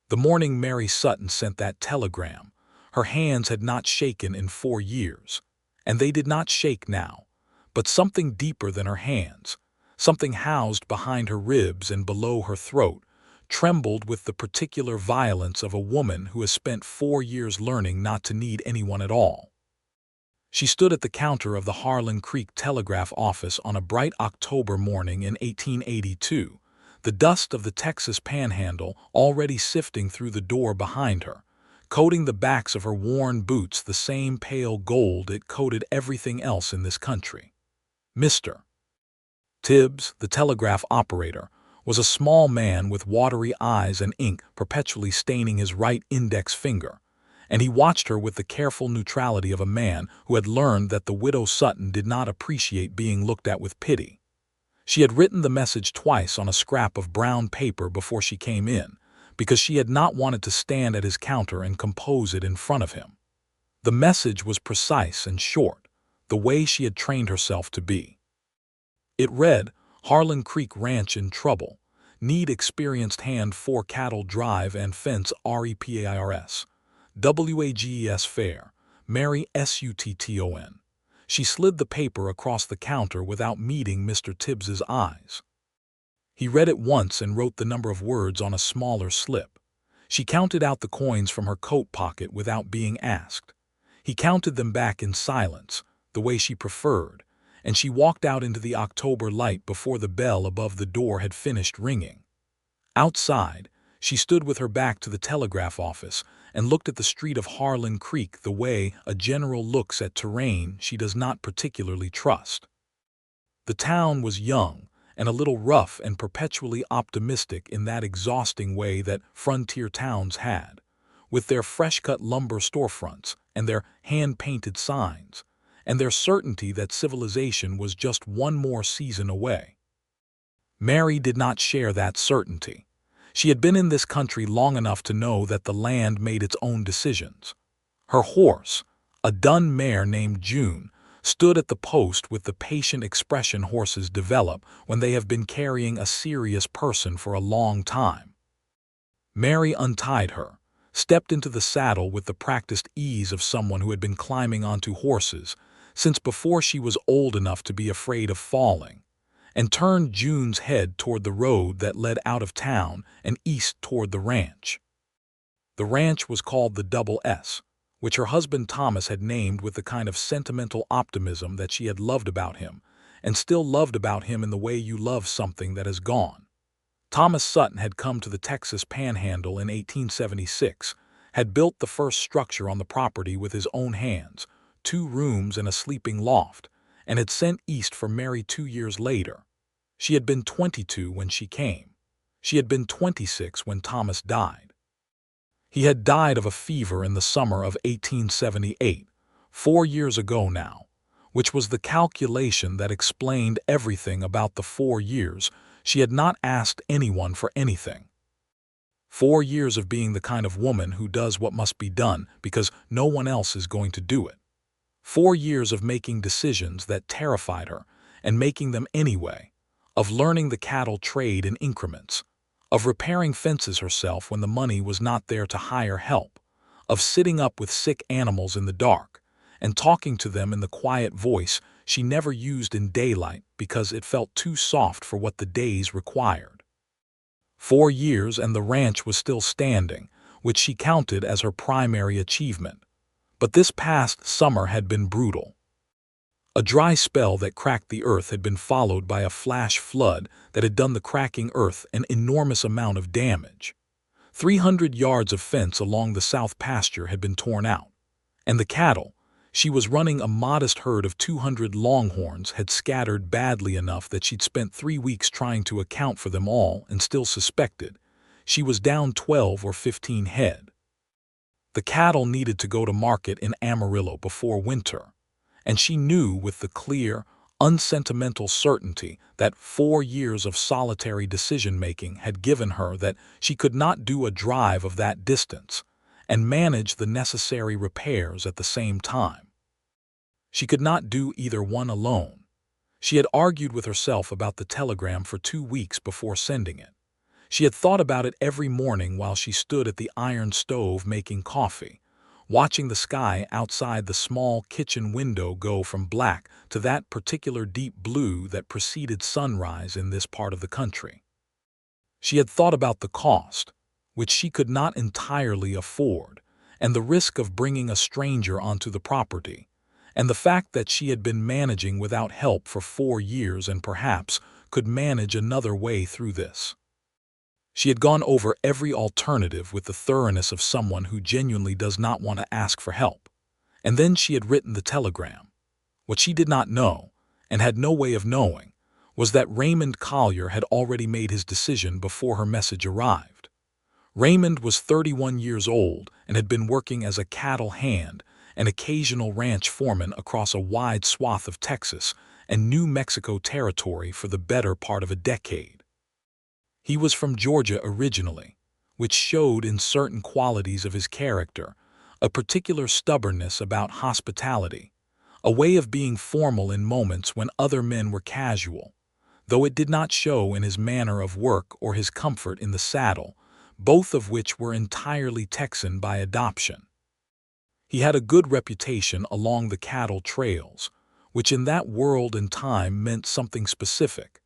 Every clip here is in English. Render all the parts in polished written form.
The morning Mary Sutton sent that telegram, her hands had not shaken in 4 years. And they did not shake now, but something deeper than her hands, something housed behind her ribs and below her throat, trembled with the particular violence of a woman who has spent 4 years learning not to need anyone at all. She stood at the counter of the Harlan Creek Telegraph office on a bright October morning in 1882, the dust of the Texas Panhandle already sifting through the door behind her, coating the backs of her worn boots the same pale gold it coated everything else in this country. Mr. Tibbs, the telegraph operator, was a small man with watery eyes and ink perpetually staining his right index finger, and he watched her with the careful neutrality of a man who had learned that the widow Sutton did not appreciate being looked at with pity. She had written the message twice on a scrap of brown paper before she came in, because she had not wanted to stand at his counter and compose it in front of him. The message was precise and short, the way she had trained herself to be. It read, "Harlan Creek Ranch in trouble. Need experienced hand for cattle drive and fence repairs. WAGES fair. Mary Sutton." She slid the paper across the counter without meeting Mr. Tibbs's eyes. He read it once and wrote the number of words on a smaller slip. She counted out the coins from her coat pocket without being asked. He counted them back in silence, the way she preferred, and she walked out into the October light before the bell above the door had finished ringing. Outside, she stood with her back to the telegraph office and looked at the street of Harlan Creek the way a general looks at terrain she does not particularly trust. The town was young and a little rough and perpetually optimistic in that exhausting way that frontier towns had, with their fresh-cut lumber storefronts and their hand-painted signs, and their certainty that civilization was just one more season away. Mary did not share that certainty. She had been in this country long enough to know that the land made its own decisions. Her horse, a dun mare named June, stood at the post with the patient expression horses develop when they have been carrying a serious person for a long time. Mary untied her, stepped into the saddle with the practiced ease of someone who had been climbing onto horses since before she was old enough to be afraid of falling, and turned June's head toward the road that led out of town and east toward the ranch. The ranch was called the Double S, which her husband Thomas had named with the kind of sentimental optimism that she had loved about him, and still loved about him in the way you love something that has gone. Thomas Sutton had come to the Texas Panhandle in 1876, had built the first structure on the property with his own hands, 2 rooms and a sleeping loft, and had sent east for Mary 2 years later. She had been 22 when she came. She had been 26 when Thomas died. He had died of a fever in the summer of 1878, 4 years ago now, which was the calculation that explained everything about the 4 years she had not asked anyone for anything. 4 years of being the kind of woman who does what must be done because no one else is going to do it. 4 years of making decisions that terrified her and making them anyway, of learning the cattle trade in increments, of repairing fences herself when the money was not there to hire help, of sitting up with sick animals in the dark, and talking to them in the quiet voice she never used in daylight because it felt too soft for what the days required. 4 years and the ranch was still standing, which she counted as her primary achievement. But this past summer had been brutal. A dry spell that cracked the earth had been followed by a flash flood that had done the cracking earth an enormous amount of damage. 300 yards of fence along the south pasture had been torn out, and the cattle, she was running a modest herd of 200 longhorns, had scattered badly enough that she'd spent 3 weeks trying to account for them all and still suspected she was down 12 or 15 head. The cattle needed to go to market in Amarillo before winter, and she knew with the clear, unsentimental certainty that 4 years of solitary decision-making had given her that she could not do a drive of that distance and manage the necessary repairs at the same time. She could not do either one alone. She had argued with herself about the telegram for 2 weeks before sending it. She had thought about it every morning while she stood at the iron stove making coffee, watching the sky outside the small kitchen window go from black to that particular deep blue that preceded sunrise in this part of the country. She had thought about the cost, which she could not entirely afford, and the risk of bringing a stranger onto the property, and the fact that she had been managing without help for 4 years and perhaps could manage another way through this. She had gone over every alternative with the thoroughness of someone who genuinely does not want to ask for help. And then she had written the telegram. What she did not know, and had no way of knowing, was that Raymond Collier had already made his decision before her message arrived. Raymond was 31 years old and had been working as a cattle hand and occasional ranch foreman across a wide swath of Texas and New Mexico territory for the better part of a decade. He was from Georgia originally, which showed in certain qualities of his character, a particular stubbornness about hospitality, a way of being formal in moments when other men were casual, though it did not show in his manner of work or his comfort in the saddle, both of which were entirely Texan by adoption. He had a good reputation along the cattle trails, which in that world and time meant something specific.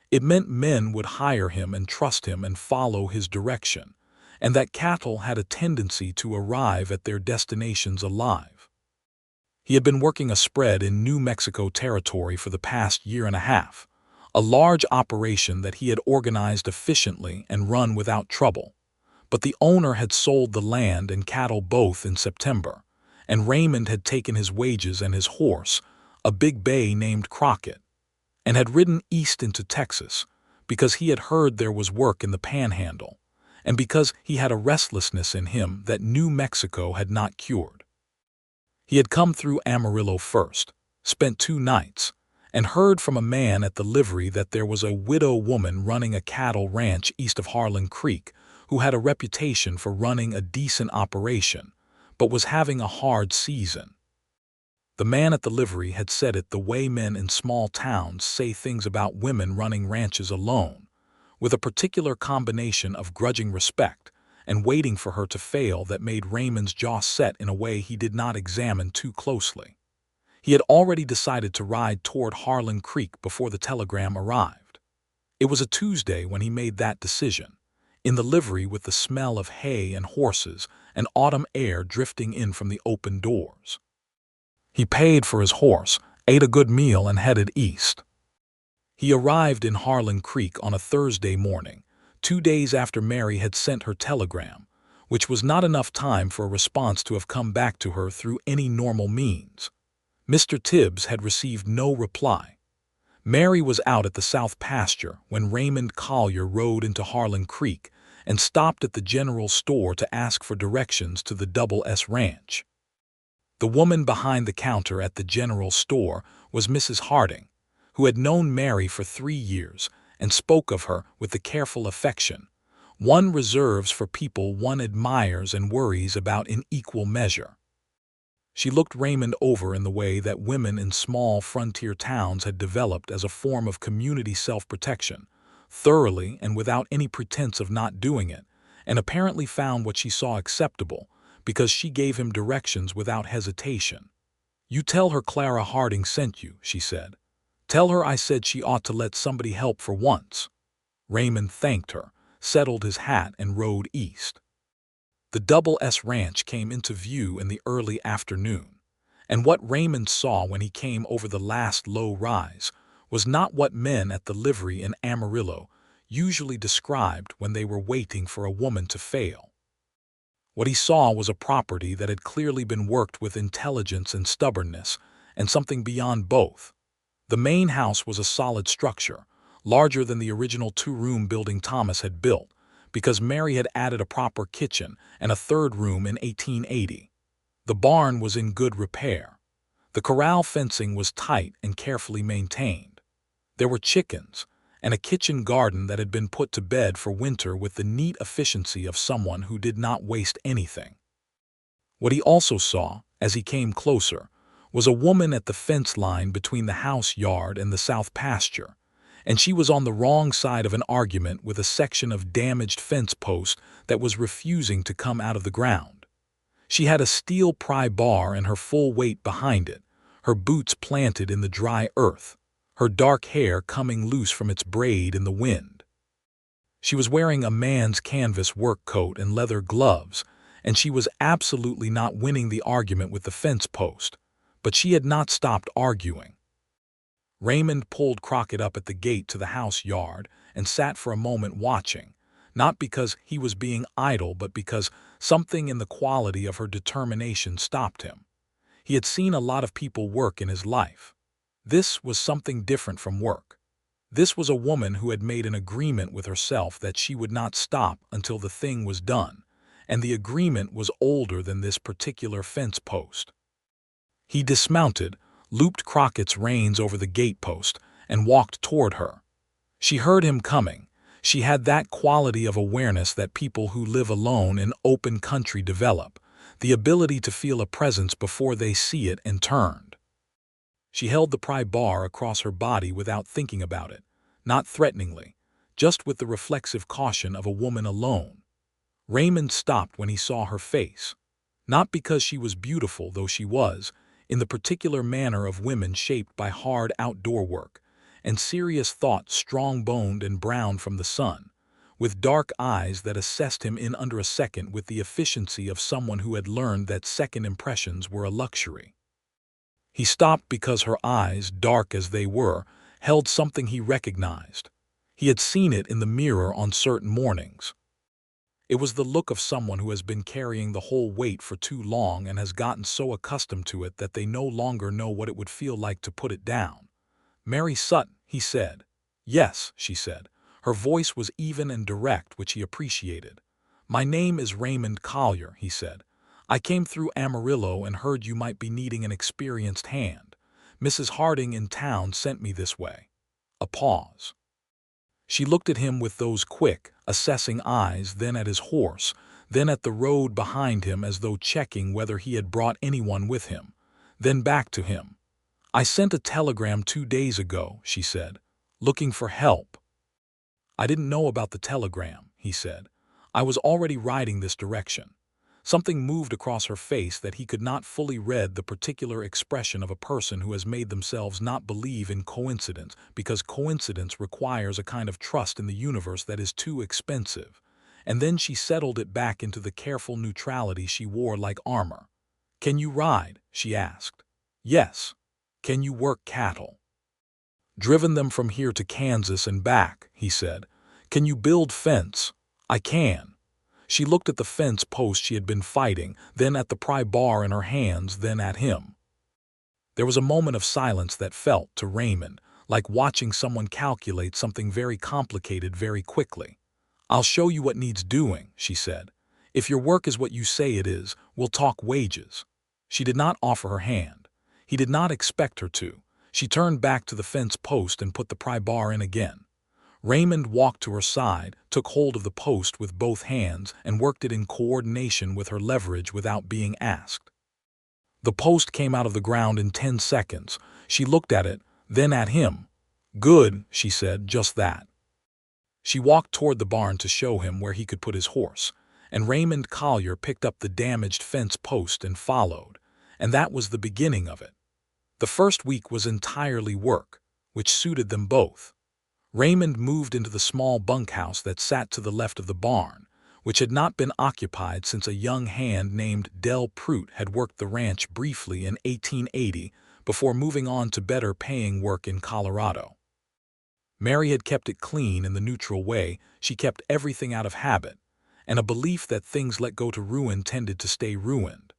It meant men would hire him and trust him and follow his direction, and that cattle had a tendency to arrive at their destinations alive. He had been working a spread in New Mexico territory for the past year and a half, a large operation that he had organized efficiently and run without trouble. But the owner had sold the land and cattle both in September, and Raymond had taken his wages and his horse, a big bay named Crockett, and had ridden east into Texas because he had heard there was work in the Panhandle, and because he had a restlessness in him that New Mexico had not cured. He had come through Amarillo first, spent 2 nights, and heard from a man at the livery that there was a widow woman running a cattle ranch east of Harlan Creek who had a reputation for running a decent operation, but was having a hard season. The man at the livery had said it the way men in small towns say things about women running ranches alone, with a particular combination of grudging respect and waiting for her to fail that made Raymond's jaw set in a way he did not examine too closely. He had already decided to ride toward Harlan Creek before the telegram arrived. It was a Tuesday when he made that decision, in the livery with the smell of hay and horses and autumn air drifting in from the open doors. He paid for his horse, ate a good meal, and headed east. He arrived in Harlan Creek on a Thursday morning, 2 days after Mary had sent her telegram, which was not enough time for a response to have come back to her through any normal means. Mr. Tibbs had received no reply. Mary was out at the south pasture when Raymond Collier rode into Harlan Creek and stopped at the general store to ask for directions to the Double S Ranch. The woman behind the counter at the general store was Mrs. Harding, who had known Mary for 3 years and spoke of her with the careful affection one reserves for people one admires and worries about in equal measure. She looked Raymond over in the way that women in small frontier towns had developed as a form of community self-protection, thoroughly and without any pretense of not doing it, and apparently found what she saw acceptable, because she gave him directions without hesitation. "You tell her Clara Harding sent you," she said. "Tell her I said she ought to let somebody help for once." Raymond thanked her, settled his hat, and rode east. The Double S Ranch came into view in the early afternoon, and what Raymond saw when he came over the last low rise was not what men at the livery in Amarillo usually described when they were waiting for a woman to fail. What he saw was a property that had clearly been worked with intelligence and stubbornness, and something beyond both. The main house was a solid structure, larger than the original 2-room building Thomas had built, because Mary had added a proper kitchen and a 3rd room in 1880. The barn was in good repair. The corral fencing was tight and carefully maintained. There were chickens, and a kitchen garden that had been put to bed for winter with the neat efficiency of someone who did not waste anything. What he also saw, as he came closer, was a woman at the fence line between the house yard and the south pasture, and she was on the wrong side of an argument with a section of damaged fence post that was refusing to come out of the ground. She had a steel pry bar and her full weight behind it, her boots planted in the dry earth, her dark hair coming loose from its braid in the wind. She was wearing a man's canvas work coat and leather gloves, and she was absolutely not winning the argument with the fence post, but she had not stopped arguing. Raymond pulled Crockett up at the gate to the house yard and sat for a moment watching, not because he was being idle but because something in the quality of her determination stopped him. He had seen a lot of people work in his life. This was something different from work. This was a woman who had made an agreement with herself that she would not stop until the thing was done, and the agreement was older than this particular fence post. He dismounted, looped Crockett's reins over the gatepost, and walked toward her. She heard him coming. She had that quality of awareness that people who live alone in open country develop, the ability to feel a presence before they see it, and turned. She held the pry bar across her body without thinking about it, not threateningly, just with the reflexive caution of a woman alone. Raymond stopped when he saw her face, not because she was beautiful, though she was, in the particular manner of women shaped by hard outdoor work, and serious thought strong-boned and brown from the sun, with dark eyes that assessed him in under a second with the efficiency of someone who had learned that second impressions were a luxury. He stopped because her eyes, dark as they were, held something he recognized. He had seen it in the mirror on certain mornings. It was the look of someone who has been carrying the whole weight for too long and has gotten so accustomed to it that they no longer know what it would feel like to put it down. "Mary Sutton," he said. "Yes," she said. Her voice was even and direct, which he appreciated. "My name is Raymond Collier," he said. "I came through Amarillo and heard you might be needing an experienced hand. Mrs. Harding in town sent me this way." A pause. She looked at him with those quick, assessing eyes, then at his horse, then at the road behind him as though checking whether he had brought anyone with him, then back to him. "I sent a telegram 2 days ago," she said, "looking for help." "I didn't know about the telegram," he said. "I was already riding this direction." Something moved across her face that he could not fully read, the particular expression of a person who has made themselves not believe in coincidence because coincidence requires a kind of trust in the universe that is too expensive. And then she settled it back into the careful neutrality she wore like armor. "Can you ride?" she asked. "Yes." "Can you work cattle?" "Driven them from here to Kansas and back," he said. "Can you build fence?" "I can." She looked at the fence post she had been fighting, then at the pry bar in her hands, then at him. There was a moment of silence that felt, to Raymond, like watching someone calculate something very complicated very quickly. "I'll show you what needs doing," she said. "If your work is what you say it is, we'll talk wages." She did not offer her hand. He did not expect her to. She turned back to the fence post and put the pry bar in again. Raymond walked to her side, took hold of the post with both hands, and worked it in coordination with her leverage without being asked. The post came out of the ground in 10 seconds. She looked at it, then at him. "Good," she said, "just that." She walked toward the barn to show him where he could put his horse, and Raymond Collier picked up the damaged fence post and followed, and that was the beginning of it. The first week was entirely work, which suited them both. Raymond moved into the small bunkhouse that sat to the left of the barn, which had not been occupied since a young hand named Del Prout had worked the ranch briefly in 1880 before moving on to better-paying work in Colorado. Mary had kept it clean in the neutral way. She kept everything out of habit, and a belief that things let go to ruin tended to stay ruined.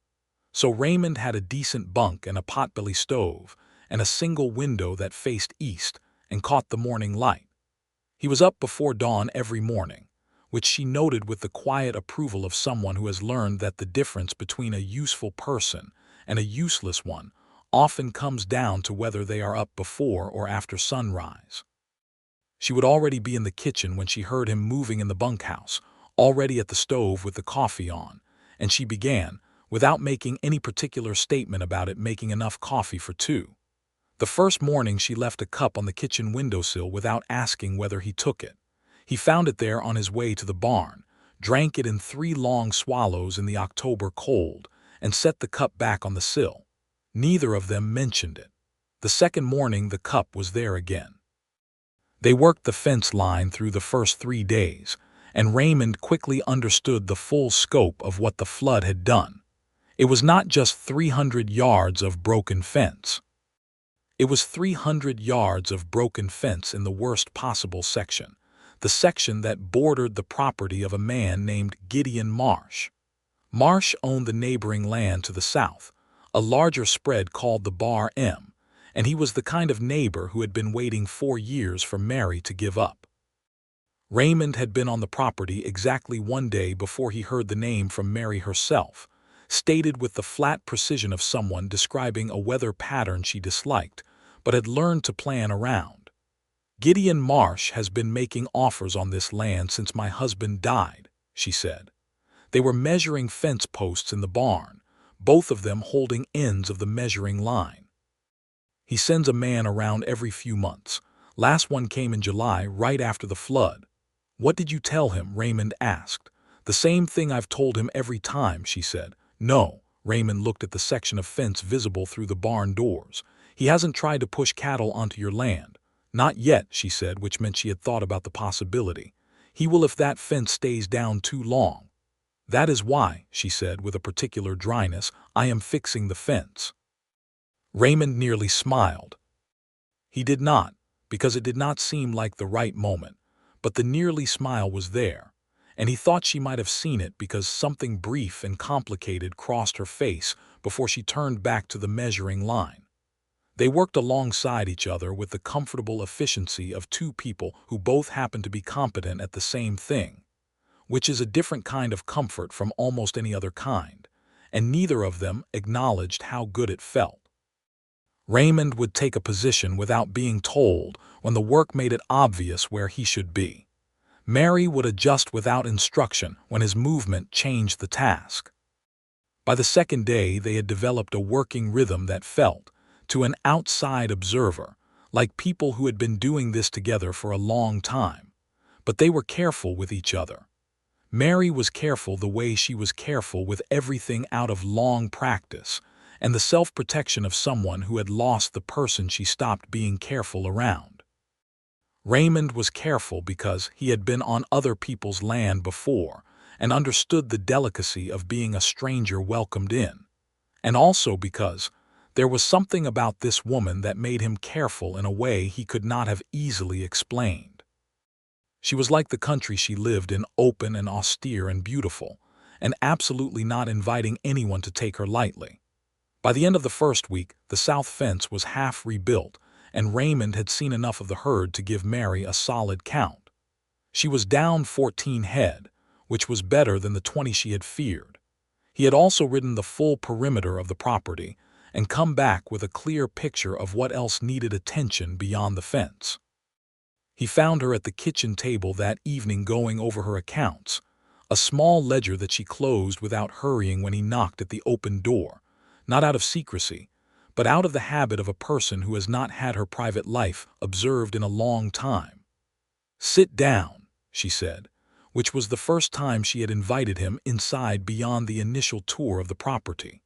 So Raymond had a decent bunk and a potbelly stove, and a single window that faced east and caught the morning light. He was up before dawn every morning, which she noted with the quiet approval of someone who has learned that the difference between a useful person and a useless one often comes down to whether they are up before or after sunrise. She would already be in the kitchen when she heard him moving in the bunkhouse, already at the stove with the coffee on, and she began, without making any particular statement about it, making enough coffee for two. The first morning she left a cup on the kitchen windowsill without asking whether he took it. He found it there on his way to the barn, drank it in 3 long swallows in the October cold, and set the cup back on the sill. Neither of them mentioned it. The second morning the cup was there again. They worked the fence line through the first 3 days, and Raymond quickly understood the full scope of what the flood had done. It was not just 300 yards of broken fence. It was 300 yards of broken fence in the worst possible section, the section that bordered the property of a man named Gideon Marsh. Marsh owned the neighboring land to the south, a larger spread called the Bar M, and he was the kind of neighbor who had been waiting 4 years for Mary to give up. Raymond had been on the property exactly 1 day before he heard the name from Mary herself, stated with the flat precision of someone describing a weather pattern she disliked, but had learned to plan around. "Gideon Marsh has been making offers on this land since my husband died," she said. They were measuring fence posts in the barn, both of them holding ends of the measuring line. "He sends a man around every few months. Last one came in July, right after the flood." "What did you tell him?" Raymond asked. "The same thing I've told him every time," she said. "No." Raymond looked at the section of fence visible through the barn doors. "He hasn't tried to push cattle onto your land." "Not yet," she said, which meant she had thought about the possibility. "He will if that fence stays down too long." "That is why," she said with a particular dryness, "I am fixing the fence." Raymond nearly smiled. He did not, because it did not seem like the right moment, but the nearly smile was there, and he thought she might have seen it because something brief and complicated crossed her face before she turned back to the measuring line. They worked alongside each other with the comfortable efficiency of 2 people who both happened to be competent at the same thing, which is a different kind of comfort from almost any other kind, and neither of them acknowledged how good it felt. Raymond would take a position without being told when the work made it obvious where he should be. Mary would adjust without instruction when his movement changed the task. By the second day they had developed a working rhythm that felt, to an outside observer, like people who had been doing this together for a long time. But they were careful with each other. Mary was careful the way she was careful with everything out of long practice, and the self-protection of someone who had lost the person she stopped being careful around. Raymond was careful because he had been on other people's land before and understood the delicacy of being a stranger welcomed in, and also because there was something about this woman that made him careful in a way he could not have easily explained. She was like the country she lived in, open and austere and beautiful, and absolutely not inviting anyone to take her lightly. By the end of the first week, the south fence was half rebuilt, and Raymond had seen enough of the herd to give Mary a solid count. She was down 14 head, which was better than the 20 she had feared. He had also ridden the full perimeter of the property and come back with a clear picture of what else needed attention beyond the fence. He found her at the kitchen table that evening going over her accounts, a small ledger that she closed without hurrying when he knocked at the open door, not out of secrecy, but out of the habit of a person who has not had her private life observed in a long time. "Sit down," she said, which was the first time she had invited him inside beyond the initial tour of the property.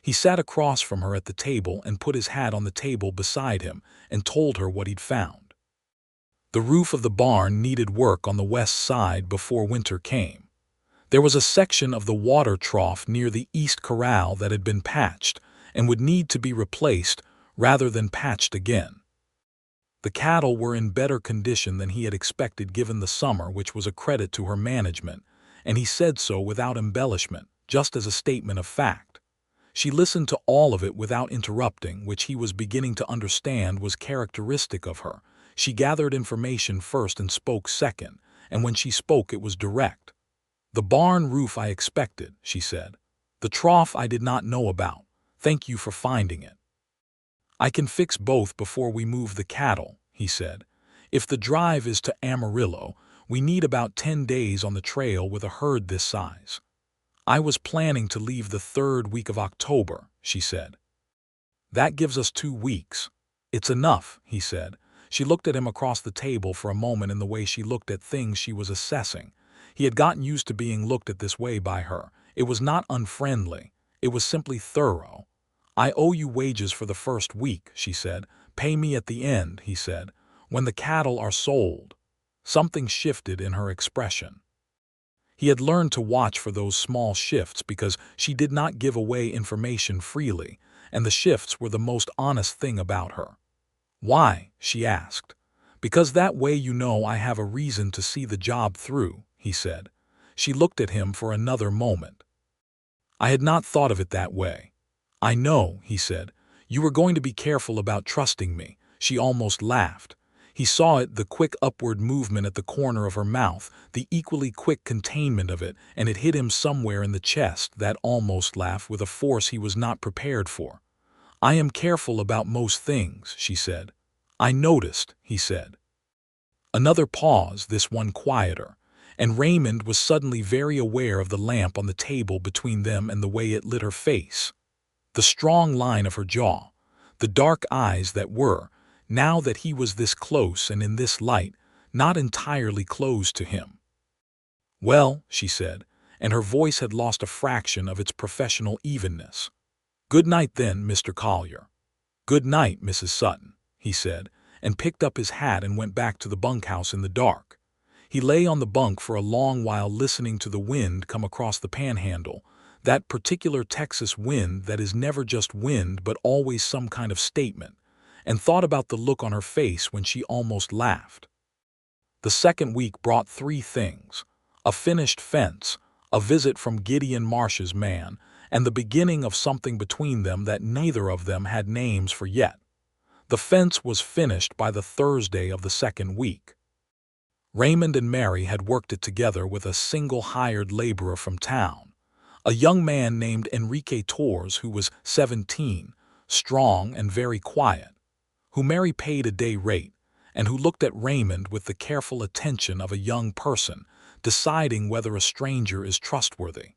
He sat across from her at the table and put his hat on the table beside him and told her what he'd found. The roof of the barn needed work on the west side before winter came. There was a section of the water trough near the east corral that had been patched and would need to be replaced rather than patched again. The cattle were in better condition than he had expected given the summer, which was a credit to her management, and he said so without embellishment, just as a statement of fact. She listened to all of it without interrupting, which he was beginning to understand was characteristic of her. She gathered information first and spoke second, and when she spoke it was direct. "The barn roof I expected," she said. "The trough I did not know about. Thank you for finding it." "I can fix both before we move the cattle," he said. "If the drive is to Amarillo, we need about 10 days on the trail with a herd this size." "I was planning to leave the 3rd week of October," she said. "That gives us 2 weeks. "It's enough," he said. She looked at him across the table for a moment in the way she looked at things she was assessing. He had gotten used to being looked at this way by her. It was not unfriendly. It was simply thorough. "I owe you wages for the first week," she said. "Pay me at the end," he said, "when the cattle are sold." Something shifted in her expression. He had learned to watch for those small shifts because she did not give away information freely, and the shifts were the most honest thing about her. "Why?" she asked. "Because that way you know I have a reason to see the job through," he said. She looked at him for another moment. "I had not thought of it that way." "I know," he said. "You were going to be careful about trusting me." She almost laughed. He saw it, the quick upward movement at the corner of her mouth, the equally quick containment of it, and it hit him somewhere in the chest, that almost laugh, with a force he was not prepared for. "I am careful about most things," she said. "I noticed," he said. Another pause, this one quieter, and Raymond was suddenly very aware of the lamp on the table between them and the way it lit her face. The strong line of her jaw, the dark eyes that were, now that he was this close and in this light, not entirely closed to him. "Well," she said, and her voice had lost a fraction of its professional evenness. "Good night then, Mr. Collier." "Good night, Mrs. Sutton," he said, and picked up his hat and went back to the bunkhouse in the dark. He lay on the bunk for a long while listening to the wind come across the panhandle, that particular Texas wind that is never just wind but always some kind of statement, and thought about the look on her face when she almost laughed. The second week brought three things: a finished fence, a visit from Gideon Marsh's man, and the beginning of something between them that neither of them had names for yet. The fence was finished by the Thursday of the second week. Raymond and Mary had worked it together with a single hired laborer from town, a young man named Enrique Torres, who was 17, strong and very quiet, who Mary paid a day rate, and who looked at Raymond with the careful attention of a young person, deciding whether a stranger is trustworthy.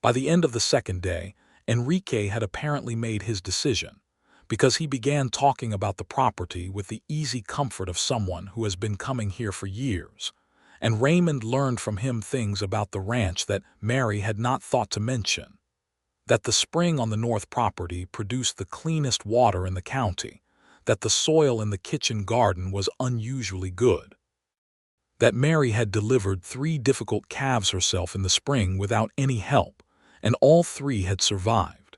By the end of the second day, Enrique had apparently made his decision, because he began talking about the property with the easy comfort of someone who has been coming here for years, and Raymond learned from him things about the ranch that Mary had not thought to mention: that the spring on the north property produced the cleanest water in the county, that the soil in the kitchen garden was unusually good, that Mary had delivered 3 difficult calves herself in the spring without any help, and all 3 had survived.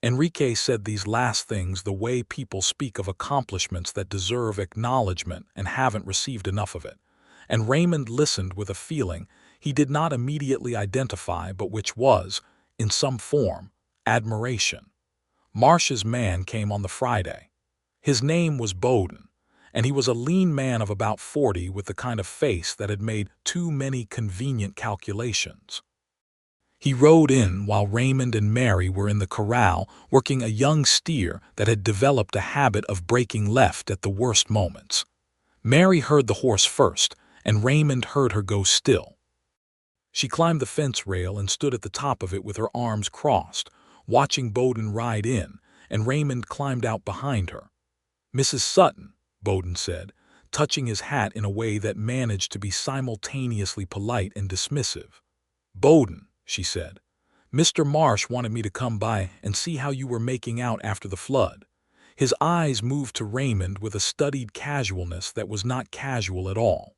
Enrique said these last things the way people speak of accomplishments that deserve acknowledgement and haven't received enough of it, and Raymond listened with a feeling he did not immediately identify but which was, in some form, admiration. Marsh's man came on the Friday. His name was Bowden, and he was a lean man of about 40 with the kind of face that had made too many convenient calculations. He rode in while Raymond and Mary were in the corral working a young steer that had developed a habit of breaking left at the worst moments. Mary heard the horse first, and Raymond heard her go still. She climbed the fence rail and stood at the top of it with her arms crossed, watching Bowden ride in, and Raymond climbed out behind her. "Mrs. Sutton," Bowden said, touching his hat in a way that managed to be simultaneously polite and dismissive. "Bowden," she said, "Mr. Marsh wanted me to come by and see how you were making out after the flood." His eyes moved to Raymond with a studied casualness that was not casual at all.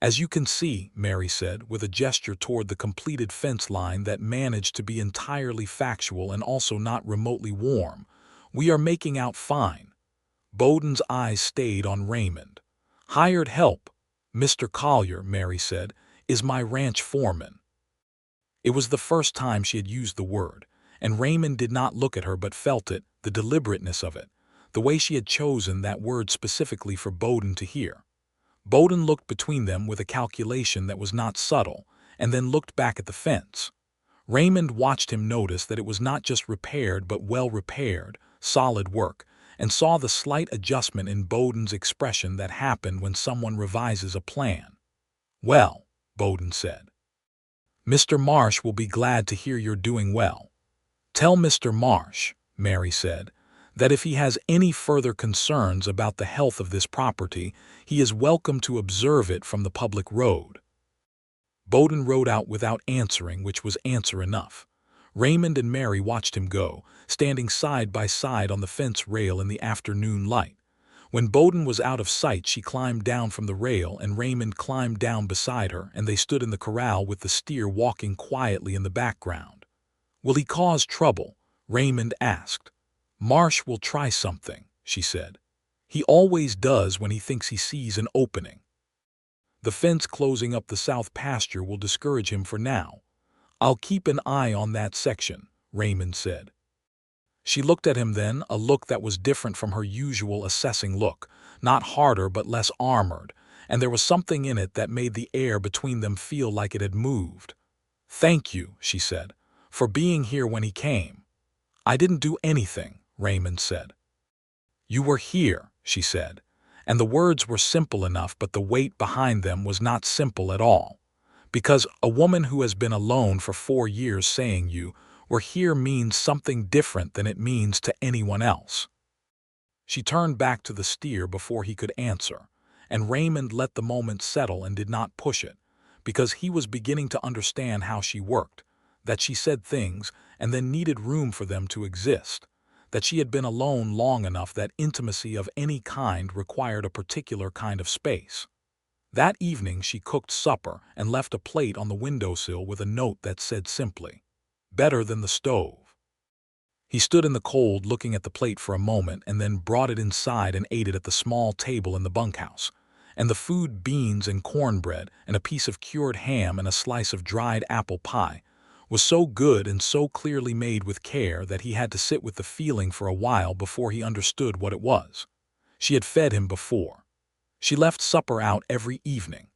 "As you can see," Mary said, with a gesture toward the completed fence line that managed to be entirely factual and also not remotely warm, "we are making out fine." Bowden's eyes stayed on Raymond. "Hired help. Mr. Collier," Mary said, "is my ranch foreman." It was the first time she had used the word, and Raymond did not look at her but felt it, the deliberateness of it, the way she had chosen that word specifically for Bowden to hear. Bowden looked between them with a calculation that was not subtle, and then looked back at the fence. Raymond watched him notice that it was not just repaired but well repaired, solid work, and saw the slight adjustment in Bowden's expression that happened when someone revises a plan. "Well," Bowden said, "Mr. Marsh will be glad to hear you're doing well." "Tell Mr. Marsh," Mary said, that if he has any further concerns about the health of this property, he is welcome to observe it from the public road. Bowden rode out without answering, which was answer enough. Raymond and Mary watched him go, standing side by side on the fence rail in the afternoon light. When Bowden was out of sight, she climbed down from the rail and Raymond climbed down beside her, and they stood in the corral with the steer walking quietly in the background. "Will he cause trouble?" Raymond asked. "Marsh will try something," she said. "He always does when he thinks he sees an opening. The fence closing up the south pasture will discourage him for now. I'll keep an eye on that section," Raymond said. She looked at him then, a look that was different from her usual assessing look, not harder but less armored, and there was something in it that made the air between them feel like it had moved. "Thank you," she said, "for being here when he came." "I didn't do anything," Raymond said. "You were here," she said, and the words were simple enough, but the weight behind them was not simple at all. Because a woman who has been alone for 4 years saying "you were here" means something different than it means to anyone else. She turned back to the steer before he could answer, and Raymond let the moment settle and did not push it, because he was beginning to understand how she worked, that she said things and then needed room for them to exist, that she had been alone long enough that intimacy of any kind required a particular kind of space. That evening she cooked supper and left a plate on the windowsill with a note that said simply, "Better than the stove." He stood in the cold looking at the plate for a moment and then brought it inside and ate it at the small table in the bunkhouse. And the food, beans and cornbread and a piece of cured ham and a slice of dried apple pie, was so good and so clearly made with care that he had to sit with the feeling for a while before he understood what it was. She had fed him before. She left supper out every evening.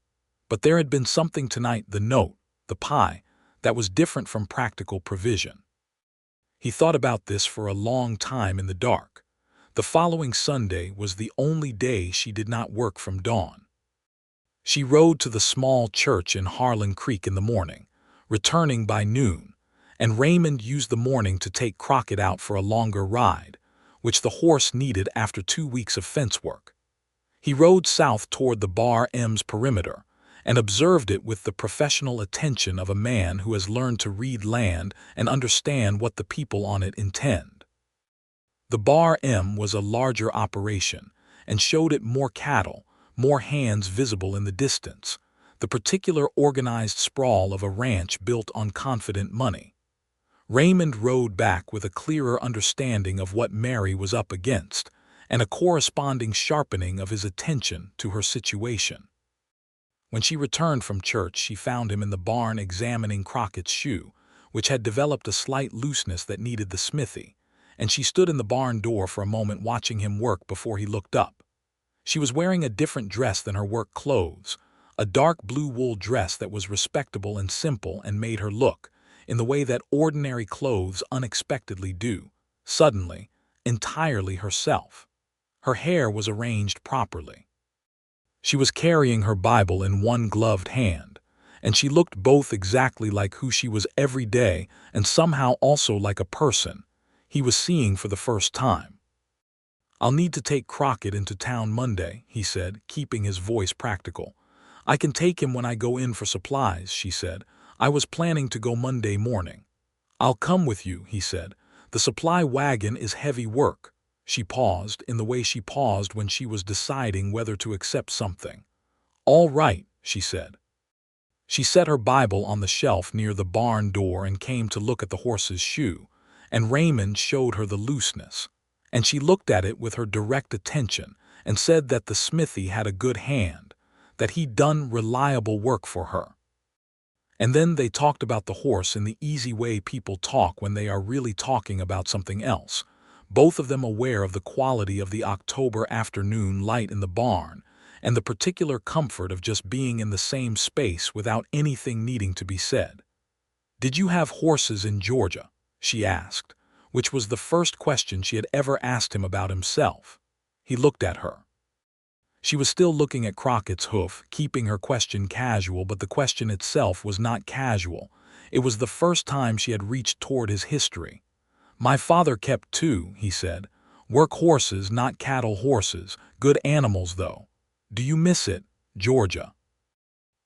But there had been something tonight, the note, the pie, that was different from practical provision. He thought about this for a long time in the dark. The following Sunday was the only day she did not work from dawn. She rode to the small church in Harlan Creek in the morning, returning by noon, and Raymond used the morning to take Crockett out for a longer ride, which the horse needed after 2 weeks of fence work. He rode south toward the Bar M's perimeter and observed it with the professional attention of a man who has learned to read land and understand what the people on it intend. The Bar M was a larger operation and showed it more cattle, more hands visible in the distance, the particular organized sprawl of a ranch built on confident money. Raymond rode back with a clearer understanding of what Mary was up against and a corresponding sharpening of his attention to her situation. When she returned from church, she found him in the barn examining Crockett's shoe, which had developed a slight looseness that needed the smithy, and she stood in the barn door for a moment watching him work before he looked up. She was wearing a different dress than her work clothes, a dark blue wool dress that was respectable and simple and made her look, in the way that ordinary clothes unexpectedly do, suddenly, entirely herself. Her hair was arranged properly. She was carrying her Bible in one gloved hand, and she looked both exactly like who she was every day and somehow also like a person he was seeing for the first time. "I'll need to take Crockett into town Monday," he said, keeping his voice practical. "I can take him when I go in for supplies," she said. "I was planning to go Monday morning." "I'll come with you," he said. "The supply wagon is heavy work." She paused in the way she paused when she was deciding whether to accept something. "All right," she said. She set her Bible on the shelf near the barn door and came to look at the horse's shoe, and Raymond showed her the looseness, and she looked at it with her direct attention and said that the smithy had a good hand, that he'd done reliable work for her. And then they talked about the horse in the easy way people talk when they are really talking about something else, both of them aware of the quality of the October afternoon light in the barn and the particular comfort of just being in the same space without anything needing to be said. "Did you have horses in Georgia?" she asked, which was the first question she had ever asked him about himself. He looked at her. She was still looking at Crockett's hoof, keeping her question casual, but the question itself was not casual. It was the first time she had reached toward his history. "My father kept 2, he said. Work horses, not cattle horses. Good animals, though. Do you miss it, Georgia?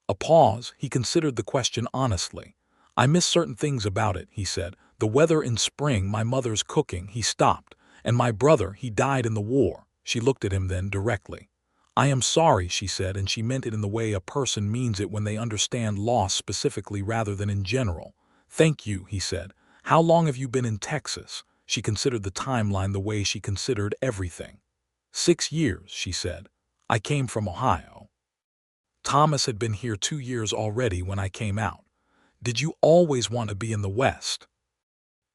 A pause. He considered the question honestly. I miss certain things about it, he said. The weather in spring, my mother's cooking. He stopped. And my brother, he died in the war. She looked at him then directly. I am sorry, she said, and she meant it in the way a person means it when they understand loss specifically rather than in general. Thank you, he said. How long have you been in Texas? She considered the timeline the way she considered everything. 6 years, she said. I came from Ohio. Thomas had been here 2 years already when I came out. Did you always want to be in the West?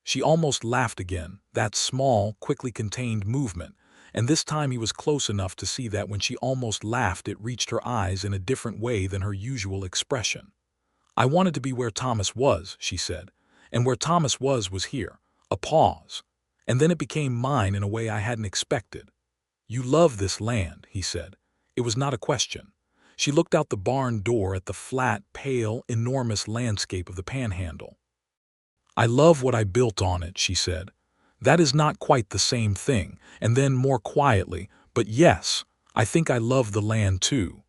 She almost laughed again, that small, quickly contained movement, and this time he was close enough to see that when she almost laughed it reached her eyes in a different way than her usual expression. I wanted to be where Thomas was, she said, and where Thomas was here. A pause. And then it became mine in a way I hadn't expected. You love this land, he said. It was not a question. She looked out the barn door at the flat, pale, enormous landscape of the Panhandle. I love what I built on it, she said. That is not quite the same thing, and then more quietly, but yes, I think I love the land too.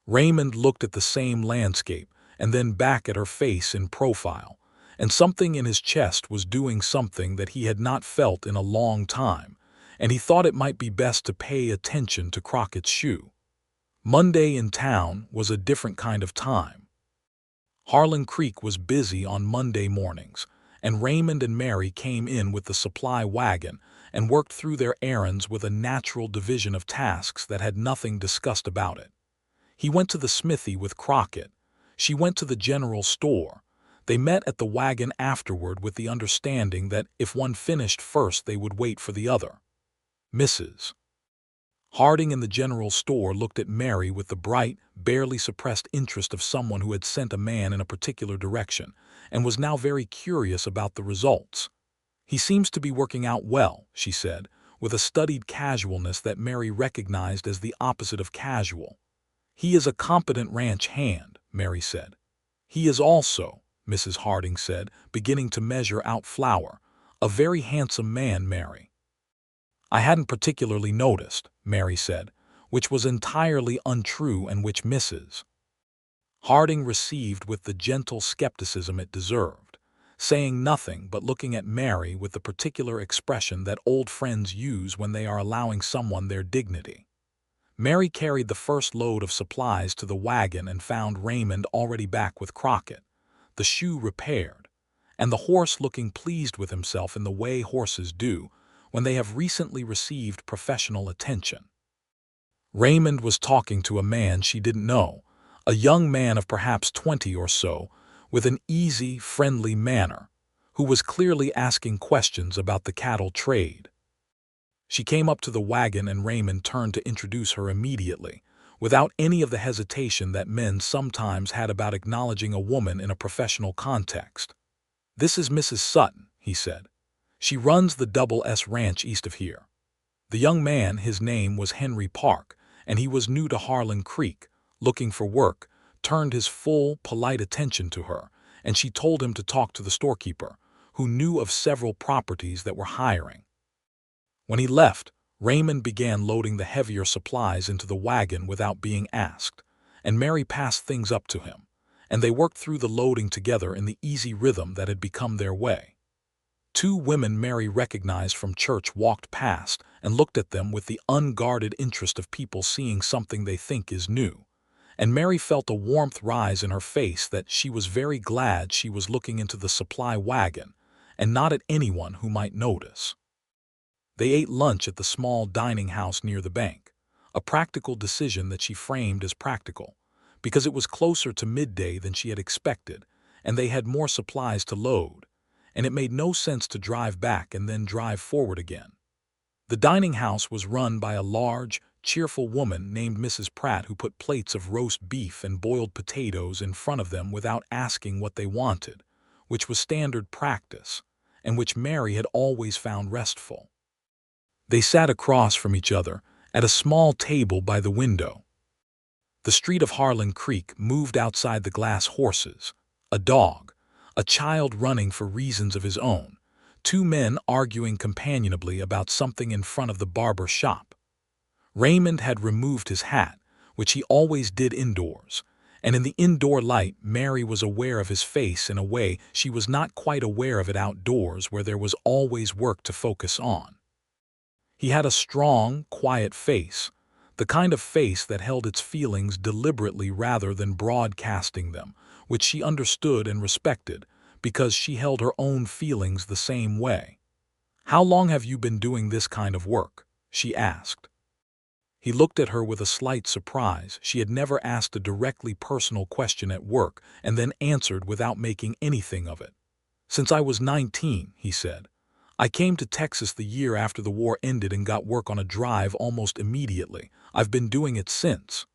Raymond looked at the same landscape, and then back at her face in profile, and something in his chest was doing something that he had not felt in a long time, and he thought it might be best to pay attention to Crockett's shoe. Monday in town was a different kind of time. Harlan Creek was busy on Monday mornings, and Raymond and Mary came in with the supply wagon and worked through their errands with a natural division of tasks that had nothing discussed about it. He went to the smithy with Crockett. She went to the general store. They met at the wagon afterward with the understanding that if one finished first they would wait for the other. Mrs. Harding in the general store looked at Mary with the bright, barely suppressed interest of someone who had sent a man in a particular direction and was now very curious about the results. He seems to be working out well, she said, with a studied casualness that Mary recognized as the opposite of casual. He is a competent ranch hand, Mary said. He is also, Mrs. Harding said, beginning to measure out flour. A very handsome man, Mary. I hadn't particularly noticed, Mary said, which was entirely untrue and which Mrs. Harding received with the gentle skepticism it deserved, saying nothing but looking at Mary with the particular expression that old friends use when they are allowing someone their dignity. Mary carried the first load of supplies to the wagon and found Raymond already back with Crockett, the shoe repaired, and the horse looking pleased with himself in the way horses do when they have recently received professional attention. Raymond was talking to a man she didn't know, a young man of perhaps 20 or so, with an easy, friendly manner, who was clearly asking questions about the cattle trade. She came up to the wagon and Raymond turned to introduce her immediately, without any of the hesitation that men sometimes had about acknowledging a woman in a professional context. This is Mrs. Sutton, he said. She runs the Double S Ranch east of here. The young man, his name was Henry Park, and he was new to Harlan Creek, looking for work, turned his full, polite attention to her, and she told him to talk to the storekeeper, who knew of several properties that were hiring. When he left, Raymond began loading the heavier supplies into the wagon without being asked, and Mary passed things up to him, and they worked through the loading together in the easy rhythm that had become their way. 2 women Mary recognized from church walked past and looked at them with the unguarded interest of people seeing something they think is new, and Mary felt a warmth rise in her face that she was very glad she was looking into the supply wagon and not at anyone who might notice. They ate lunch at the small dining house near the bank, a practical decision that she framed as practical, because it was closer to midday than she had expected, and they had more supplies to load, and it made no sense to drive back and then drive forward again. The dining house was run by a large, cheerful woman named Mrs. Pratt who put plates of roast beef and boiled potatoes in front of them without asking what they wanted, which was standard practice, and which Mary had always found restful. They sat across from each other at a small table by the window. The street of Harlan Creek moved outside the glass horses, a dog, a child running for reasons of his own, two men arguing companionably about something in front of the barber shop. Raymond had removed his hat, which he always did indoors, and in the indoor light Mary was aware of his face in a way she was not quite aware of it outdoors where there was always work to focus on. He had a strong, quiet face, the kind of face that held its feelings deliberately rather than broadcasting them, which she understood and respected because she held her own feelings the same way. "How long have you been doing this kind of work?" she asked. He looked at her with a slight surprise. She had never asked a directly personal question at work and then answered without making anything of it. "Since I was 19, he said. "I came to Texas the year after the war ended and got work on a drive almost immediately. I've been doing it since."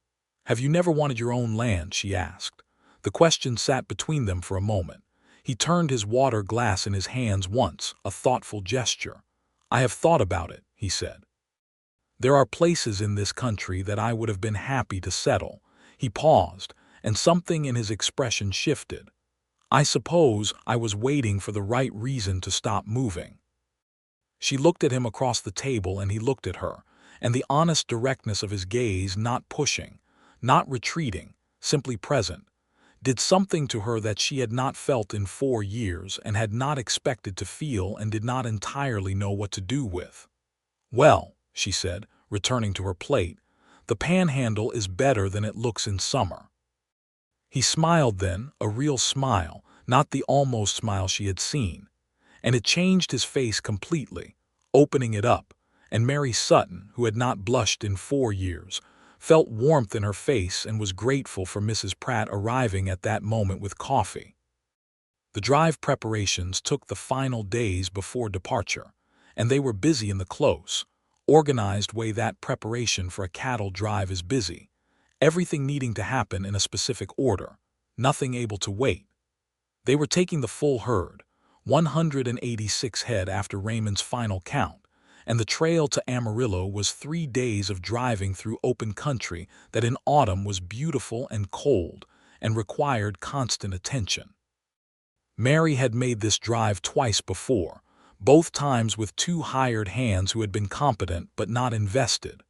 "Have you never wanted your own land?" she asked. The question sat between them for a moment. He turned his water glass in his hands once, a thoughtful gesture. "I have thought about it," he said. "There are places in this country that I would have been happy to settle." He paused, and something in his expression shifted. "I suppose I was waiting for the right reason to stop moving." She looked at him across the table and he looked at her, and the honest directness of his gaze, not pushing, not retreating, simply present, did something to her that she had not felt in 4 years and had not expected to feel and did not entirely know what to do with. "Well," she said, returning to her plate, "the Panhandle is better than it looks in summer." He smiled then, a real smile, not the almost smile she had seen, and it changed his face completely, opening it up, and Mary Sutton, who had not blushed in 4 years, felt warmth in her face and was grateful for Mrs. Pratt arriving at that moment with coffee. The drive preparations took the final days before departure, and they were busy in the close, organized way that preparation for a cattle drive is busy, everything needing to happen in a specific order, nothing able to wait. They were taking the full herd, 186 head after Raymond's final count, and the trail to Amarillo was 3 days of driving through open country that in autumn was beautiful and cold and required constant attention. Mary had made this drive twice before, both times with 2 hired hands who had been competent but not invested.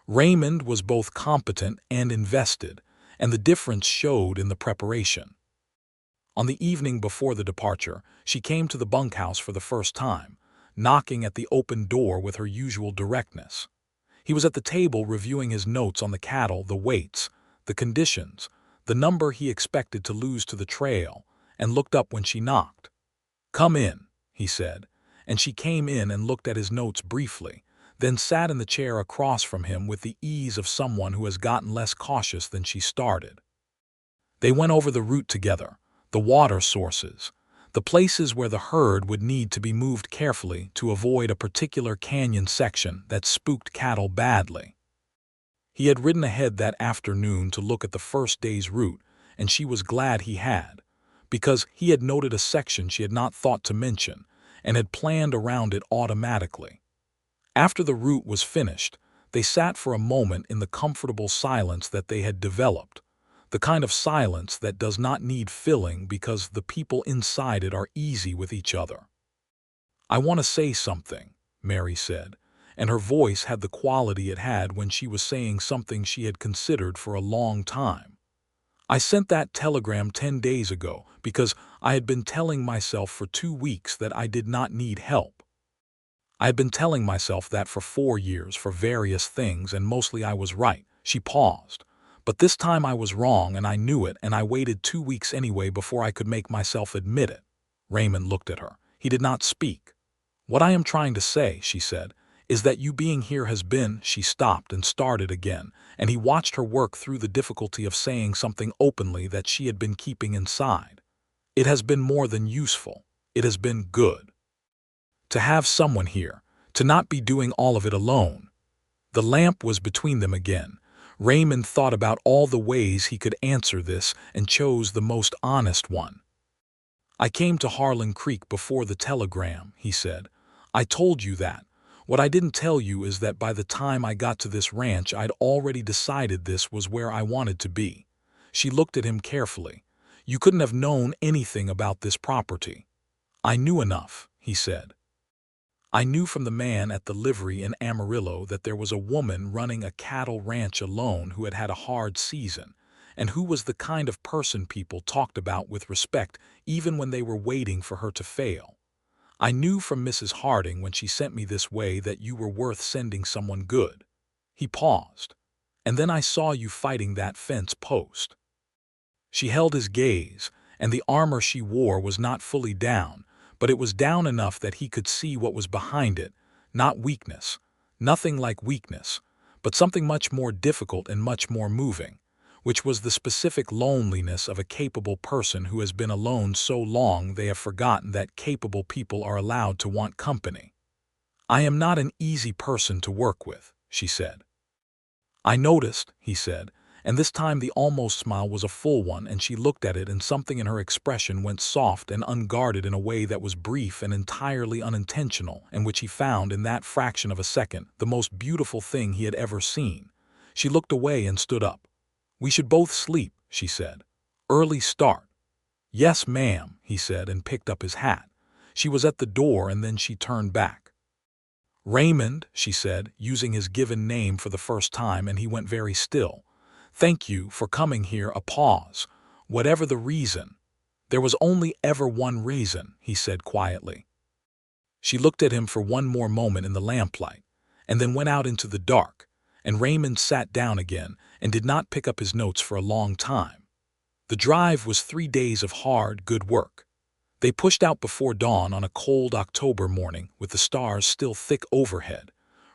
Raymond was both competent and invested, and the difference showed in the preparation. On the evening before the departure, she came to the bunkhouse for the first time, knocking at the open door with her usual directness. He was at the table reviewing his notes on the cattle, the weights, the conditions, the number he expected to lose to the trail, and looked up when she knocked. "Come in," he said, and she came in and looked at his notes briefly, then sat in the chair across from him with the ease of someone who has gotten less cautious than she started. They went over the route together, the water sources, the places where the herd would need to be moved carefully to avoid a particular canyon section that spooked cattle badly. He had ridden ahead that afternoon to look at the first day's route, and she was glad he had, because he had noted a section she had not thought to mention and had planned around it automatically. After the route was finished, they sat for a moment in the comfortable silence that they had developed, the kind of silence that does not need filling because the people inside it are easy with each other. "I want to say something," Mary said, and her voice had the quality it had when she was saying something she had considered for a long time. "I sent that telegram 10 days ago because I had been telling myself for 2 weeks that I did not need help. I had been telling myself that for 4 years for various things, and mostly I was right." She paused. "But this time I was wrong and I knew it, and I waited 2 weeks anyway before I could make myself admit it." Raymond looked at her. He did not speak. "What I am trying to say," she said, "is that you being here has been—" She stopped and started again, and he watched her work through the difficulty of saying something openly that she had been keeping inside. "It has been more than useful. It has been good. To have someone here, to not be doing all of it alone." The lamp was between them again. Raymond thought about all the ways he could answer this and chose the most honest one. "I came to Harlan Creek before the telegram," he said. "I told you that. What I didn't tell you is that by the time I got to this ranch I'd already decided this was where I wanted to be." She looked at him carefully. "You couldn't have known anything about this property." "I knew enough," he said. I knew from the man at the livery in Amarillo that there was a woman running a cattle ranch alone who had had a hard season, and who was the kind of person people talked about with respect even when they were waiting for her to fail. I knew from Mrs. Harding when she sent me this way that you were worth sending someone good. He paused. And then I saw you fighting that fence post. She held his gaze, and the armor she wore was not fully down, but it was down enough that he could see what was behind it, not weakness, nothing like weakness, but something much more difficult and much more moving, which was the specific loneliness of a capable person who has been alone so long they have forgotten that capable people are allowed to want company. I am not an easy person to work with, she said. I noticed, he said, and this time the almost smile was a full one, and she looked at it and something in her expression went soft and unguarded in a way that was brief and entirely unintentional, and which he found in that fraction of a second the most beautiful thing he had ever seen. She looked away and stood up. "We should both sleep," she said. "Early start." "Yes, ma'am," he said, and picked up his hat. She was at the door, and then she turned back. "Raymond," she said, using his given name for the first time, and he went very still. "Thank you for coming here." A pause. "Whatever the reason." "There was only ever one reason," he said quietly. She looked at him for one more moment in the lamplight, and then went out into the dark, and Raymond sat down again and did not pick up his notes for a long time. The drive was 3 days of hard, good work. They pushed out before dawn on a cold October morning with the stars still thick overhead,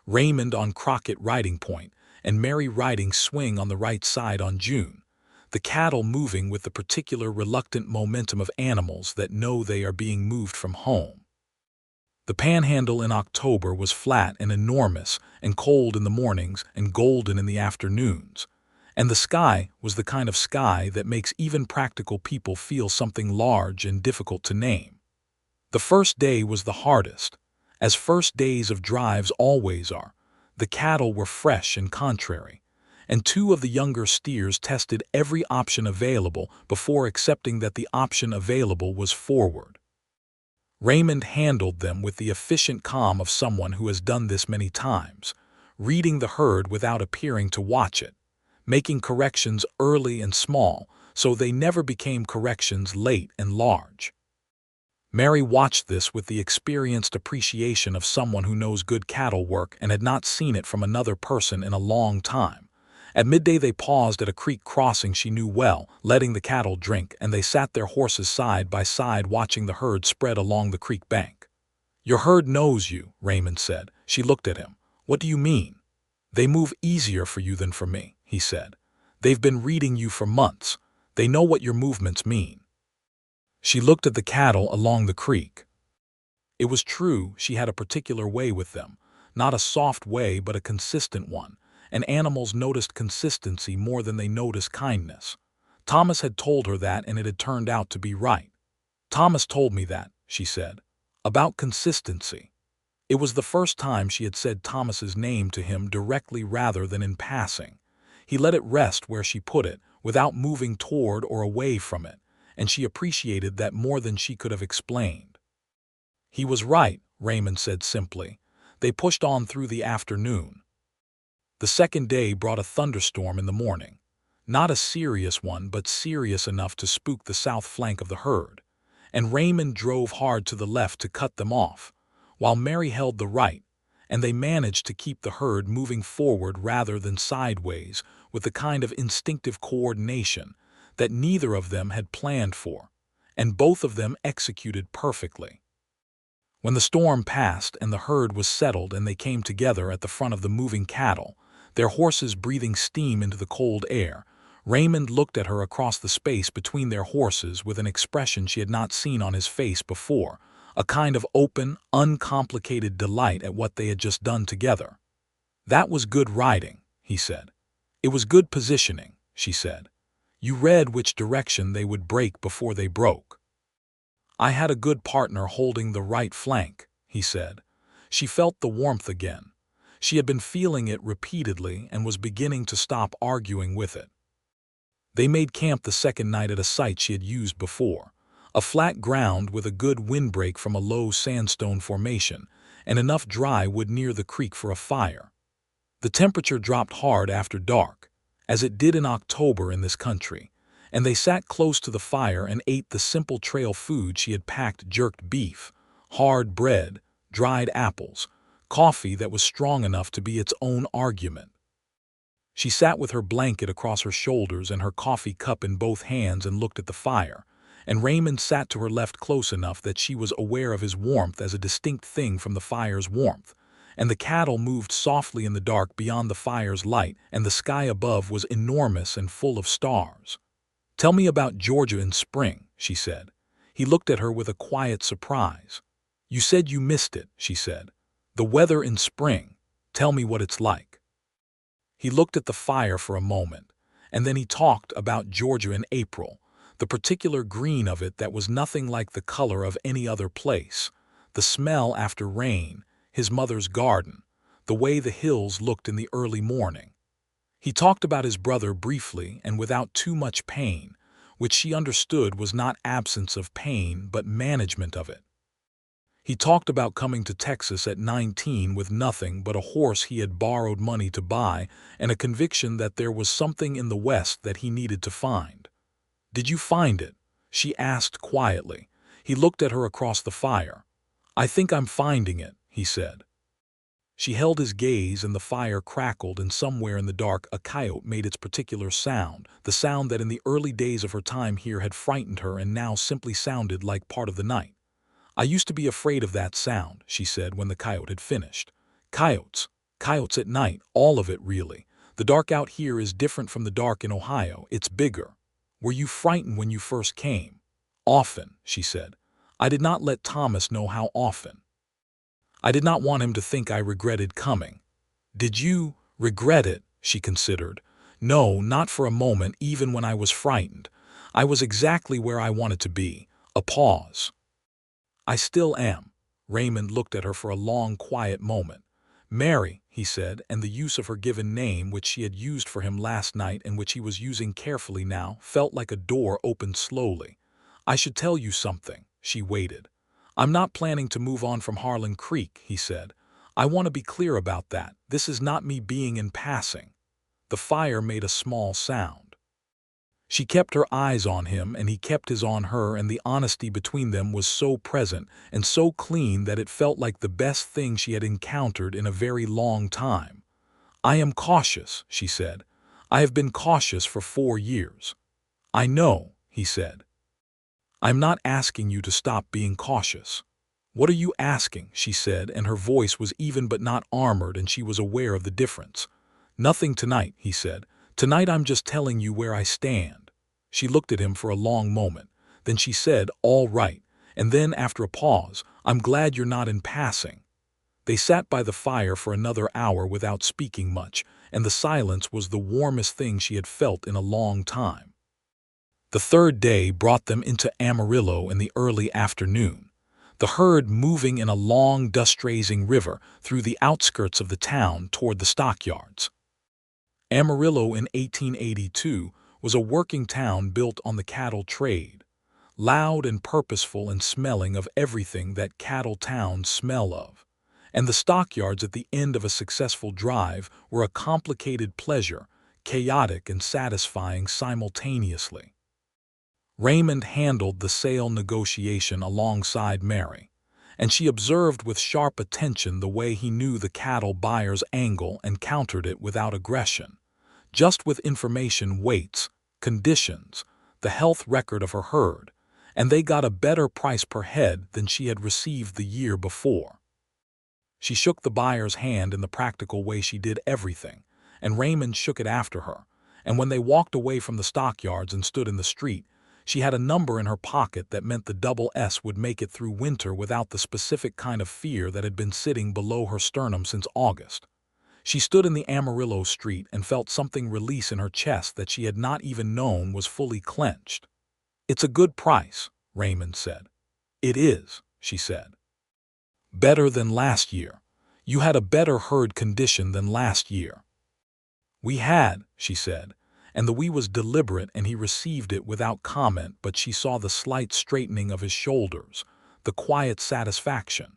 Raymond on Crockett riding point, and Mary riding swing on the right side on June, the cattle moving with the particular reluctant momentum of animals that know they are being moved from home. The Panhandle in October was flat and enormous and cold in the mornings and golden in the afternoons, and the sky was the kind of sky that makes even practical people feel something large and difficult to name. The first day was the hardest, as first days of drives always are. The cattle were fresh and contrary, and 2 of the younger steers tested every option available before accepting that the option available was forward. Raymond handled them with the efficient calm of someone who has done this many times, reading the herd without appearing to watch it, making corrections early and small so they never became corrections late and large. Mary watched this with the experienced appreciation of someone who knows good cattle work and had not seen it from another person in a long time. At midday they paused at a creek crossing she knew well, letting the cattle drink, and they sat their horses side by side watching the herd spread along the creek bank. "Your herd knows you," Raymond said. She looked at him. "What do you mean?" "They move easier for you than for me," he said. "They've been reading you for months. They know what your movements mean." She looked at the cattle along the creek. It was true she had a particular way with them, not a soft way but a consistent one, and animals noticed consistency more than they noticed kindness. Thomas had told her that, and it had turned out to be right. "Thomas told me that," she said, "about consistency." It was the first time she had said Thomas's name to him directly rather than in passing. He let it rest where she put it, without moving toward or away from it, and she appreciated that more than she could have explained. "He was right," Raymond said simply. They pushed on through the afternoon. The second day brought a thunderstorm in the morning. Not a serious one, but serious enough to spook the south flank of the herd, and Raymond drove hard to the left to cut them off, while Mary held the right, and they managed to keep the herd moving forward rather than sideways with the kind of instinctive coordination that neither of them had planned for, and both of them executed perfectly. When the storm passed and the herd was settled and they came together at the front of the moving cattle, their horses breathing steam into the cold air, Raymond looked at her across the space between their horses with an expression she had not seen on his face before, a kind of open, uncomplicated delight at what they had just done together. "That was good riding," he said. "It was good positioning," she said. "You read which direction they would break before they broke." "I had a good partner holding the right flank," he said. She felt the warmth again. She had been feeling it repeatedly and was beginning to stop arguing with it. They made camp the second night at a site she had used before, a flat ground with a good windbreak from a low sandstone formation, and enough dry wood near the creek for a fire. The temperature dropped hard after dark, as it did in October in this country, and they sat close to the fire and ate the simple trail food she had packed: jerked beef, hard bread, dried apples, coffee that was strong enough to be its own argument. She sat with her blanket across her shoulders and her coffee cup in both hands and looked at the fire, and Raymond sat to her left close enough that she was aware of his warmth as a distinct thing from the fire's warmth, and the cattle moved softly in the dark beyond the fire's light, and the sky above was enormous and full of stars. "Tell me about Georgia in spring," she said. He looked at her with a quiet surprise. "You said you missed it," she said. "The weather in spring. Tell me what it's like." He looked at the fire for a moment, and then he talked about Georgia in April, the particular green of it that was nothing like the color of any other place, the smell after rain, his mother's garden, the way the hills looked in the early morning. He talked about his brother briefly and without too much pain, which she understood was not absence of pain but management of it. He talked about coming to Texas at 19 with nothing but a horse he had borrowed money to buy and a conviction that there was something in the West that he needed to find. "Did you find it?" she asked quietly. He looked at her across the fire. "I think I'm finding it," he said. She held his gaze and the fire crackled, and somewhere in the dark a coyote made its particular sound, the sound that in the early days of her time here had frightened her and now simply sounded like part of the night. "I used to be afraid of that sound," she said when the coyote had finished. "Coyotes. Coyotes at night, all of it really. The dark out here is different from the dark in Ohio. It's bigger." "Were you frightened when you first came?" "Often," she said. "I did not let Thomas know how often. I did not want him to think I regretted coming." "Did you regret it?" she considered. "No, not for a moment, even when I was frightened. I was exactly where I wanted to be." A pause. "I still am." Raymond looked at her for a long, quiet moment. "Mary," he said, and the use of her given name, which she had used for him last night and which he was using carefully now, felt like a door opened slowly. "I should tell you something." She waited. "I'm not planning to move on from Harlan Creek," he said. "I want to be clear about that. This is not me being in passing." The fire made a small sound. She kept her eyes on him and he kept his on her, and the honesty between them was so present and so clean that it felt like the best thing she had encountered in a very long time. "I am cautious," she said. "I have been cautious for 4 years." "I know," he said. "I'm not asking you to stop being cautious." "What are you asking?" she said, and her voice was even but not armored, and she was aware of the difference. "Nothing tonight," he said. "Tonight I'm just telling you where I stand." She looked at him for a long moment. Then she said, "All right," and then, after a pause, "I'm glad you're not in passing." They sat by the fire for another hour without speaking much, and the silence was the warmest thing she had felt in a long time. The third day brought them into Amarillo in the early afternoon, the herd moving in a long, dust-raising river through the outskirts of the town toward the stockyards. Amarillo in 1882 was a working town built on the cattle trade, loud and purposeful and smelling of everything that cattle towns smell of. And the stockyards at the end of a successful drive were a complicated pleasure, chaotic and satisfying simultaneously. Raymond handled the sale negotiation alongside Mary, and she observed with sharp attention the way he knew the cattle buyer's angle and countered it without aggression, just with information, weights, conditions, the health record of her herd, and they got a better price per head than she had received the year before. She shook the buyer's hand in the practical way she did everything, and Raymond shook it after her, and when they walked away from the stockyards and stood in the street, she had a number in her pocket that meant the double S would make it through winter without the specific kind of fear that had been sitting below her sternum since August. She stood in the Amarillo street and felt something release in her chest that she had not even known was fully clenched. "It's a good price," Raymond said. "It is," she said. "Better than last year. You had a better herd condition than last year." "We had," she said, and the "we" was deliberate, and he received it without comment, but she saw the slight straightening of his shoulders, the quiet satisfaction.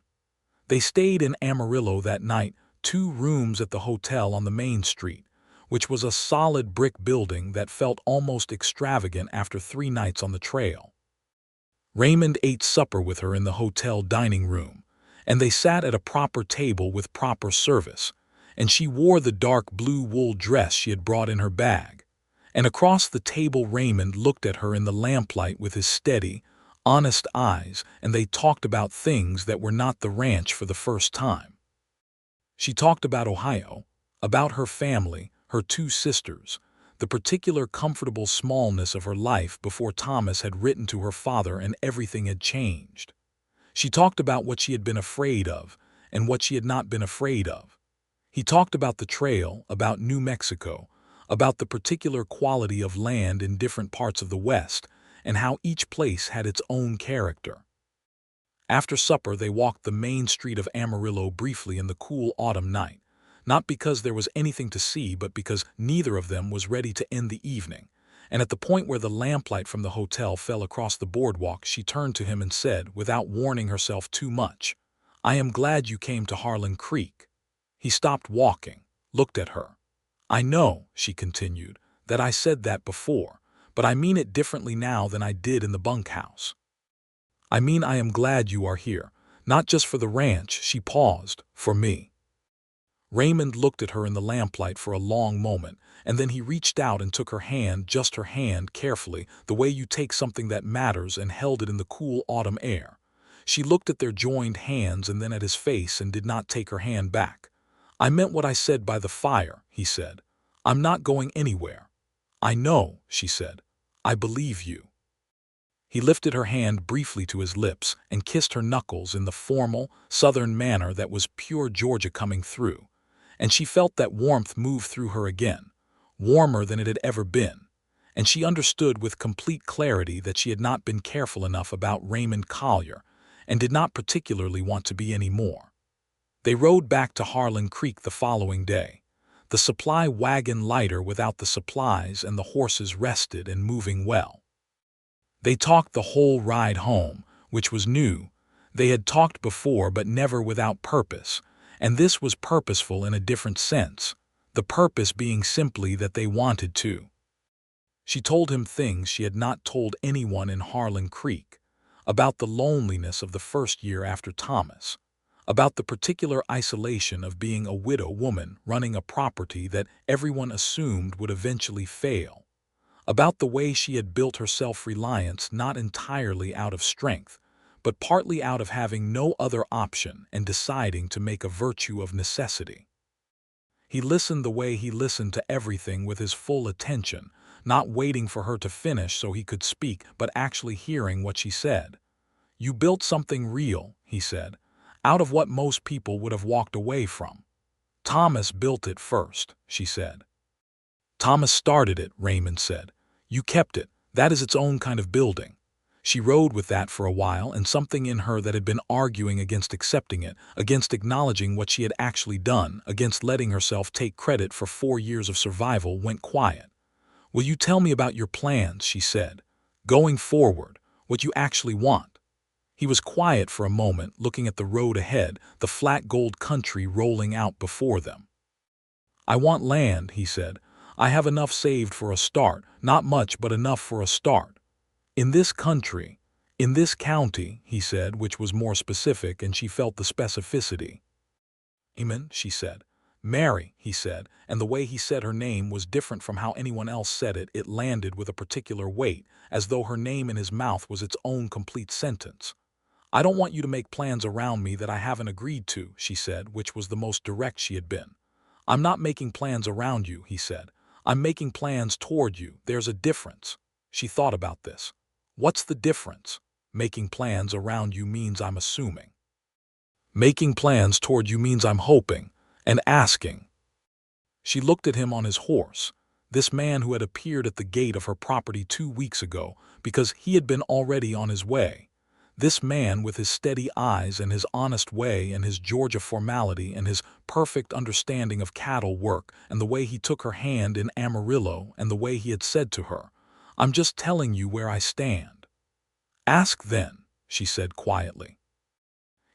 They stayed in Amarillo that night, 2 rooms at the hotel on the main street, which was a solid brick building that felt almost extravagant after 3 nights on the trail. Raymond ate supper with her in the hotel dining room, and they sat at a proper table with proper service, and she wore the dark blue wool dress she had brought in her bag. And across the table Raymond looked at her in the lamplight with his steady, honest eyes, and they talked about things that were not the ranch for the first time. She talked about Ohio, about her family, her 2 sisters, the particular comfortable smallness of her life before Thomas had written to her father and everything had changed. She talked about what she had been afraid of and what she had not been afraid of. He talked about the trail, about New Mexico, about the particular quality of land in different parts of the West, and how each place had its own character. After supper they walked the main street of Amarillo briefly in the cool autumn night, not because there was anything to see but because neither of them was ready to end the evening, and at the point where the lamplight from the hotel fell across the boardwalk she turned to him and said, without warning herself too much, "I am glad you came to Harlan Creek." He stopped walking, looked at her. "I know," she continued, "that I said that before, but I mean it differently now than I did in the bunkhouse. I mean I am glad you are here, not just for the ranch," she paused, "for me." Raymond looked at her in the lamplight for a long moment, and then he reached out and took her hand, just her hand, carefully, the way you take something that matters, and held it in the cool autumn air. She looked at their joined hands and then at his face and did not take her hand back. "I meant what I said by the fire," he said. "I'm not going anywhere." "I know," she said. "I believe you." He lifted her hand briefly to his lips and kissed her knuckles in the formal, Southern manner that was pure Georgia coming through, and she felt that warmth move through her again, warmer than it had ever been, and she understood with complete clarity that she had not been careful enough about Raymond Collier and did not particularly want to be any more. They rode back to Harlan Creek the following day, the supply wagon lighter without the supplies and the horses rested and moving well. They talked the whole ride home, which was new. They had talked before but never without purpose, and this was purposeful in a different sense, the purpose being simply that they wanted to. She told him things she had not told anyone in Harlan Creek, about the loneliness of the first year after Thomas, about the particular isolation of being a widow woman running a property that everyone assumed would eventually fail, about the way she had built her self-reliance not entirely out of strength, but partly out of having no other option and deciding to make a virtue of necessity. He listened the way he listened to everything, with his full attention, not waiting for her to finish so he could speak, but actually hearing what she said. "You built something real," he said, "out of what most people would have walked away from." "Thomas built it first," she said. "Thomas started it," Raymond said. "You kept it. That is its own kind of building." She rode with that for a while, and something in her that had been arguing against accepting it, against acknowledging what she had actually done, against letting herself take credit for 4 years of survival, went quiet. "Will you tell me about your plans?" she said. "Going forward, what you actually want." He was quiet for a moment, looking at the road ahead, the flat gold country rolling out before them. "I want land," he said. "I have enough saved for a start, not much but enough for a start. In this country, in this county," he said, which was more specific, and she felt the specificity. "Amen," she said. "Mary," he said, and the way he said her name was different from how anyone else said it. It landed with a particular weight, as though her name in his mouth was its own complete sentence. "I don't want you to make plans around me that I haven't agreed to," she said, which was the most direct she had been. "I'm not making plans around you," he said. "I'm making plans toward you. There's a difference." She thought about this. "What's the difference?" "Making plans around you means I'm assuming. Making plans toward you means I'm hoping and asking." She looked at him on his horse, this man who had appeared at the gate of her property 2 weeks ago because he had been already on his way. This man with his steady eyes and his honest way and his Georgia formality and his perfect understanding of cattle work and the way he took her hand in Amarillo and the way he had said to her, "I'm just telling you where I stand." "Ask then," she said quietly.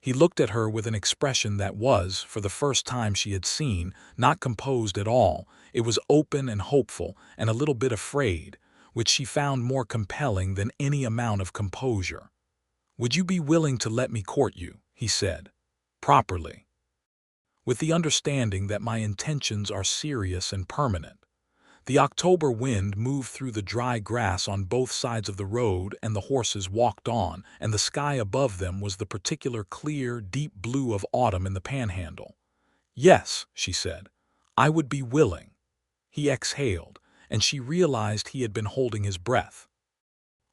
He looked at her with an expression that was, for the first time she had seen, not composed at all. It was open and hopeful and a little bit afraid, which she found more compelling than any amount of composure. "Would you be willing to let me court you?" he said. "Properly. With the understanding that my intentions are serious and permanent." The October wind moved through the dry grass on both sides of the road, and the horses walked on, and the sky above them was the particular clear, deep blue of autumn in the Panhandle. "Yes," she said, "I would be willing." He exhaled, and she realized he had been holding his breath.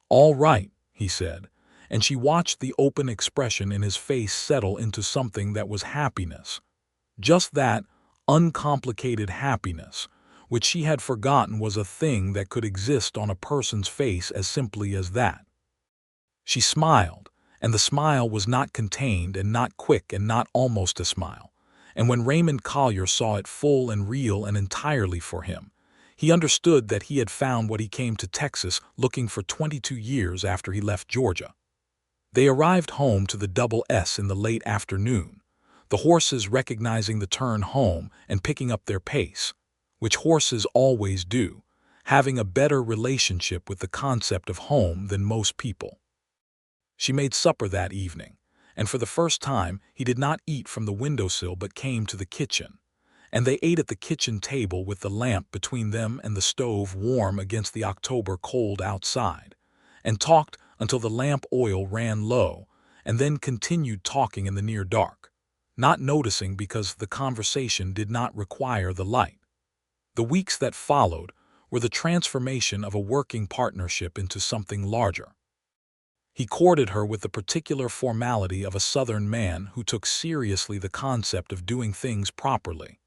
"All right," he said, and she watched the open expression in his face settle into something that was happiness. Just that uncomplicated happiness, which she had forgotten was a thing that could exist on a person's face as simply as that. She smiled, and the smile was not contained and not quick and not almost a smile. And when Raymond Collier saw it full and real and entirely for him, he understood that he had found what he came to Texas looking for 22 years after he left Georgia. They arrived home to the Double S in the late afternoon, the horses recognizing the turn home and picking up their pace, which horses always do, having a better relationship with the concept of home than most people. She made supper that evening, and for the first time he did not eat from the windowsill but came to the kitchen, and they ate at the kitchen table with the lamp between them and the stove warm against the October cold outside, and talked until the lamp oil ran low, and then continued talking in the near dark, not noticing because the conversation did not require the light. The weeks that followed were the transformation of a working partnership into something larger. He courted her with the particular formality of a Southern man who took seriously the concept of doing things properly,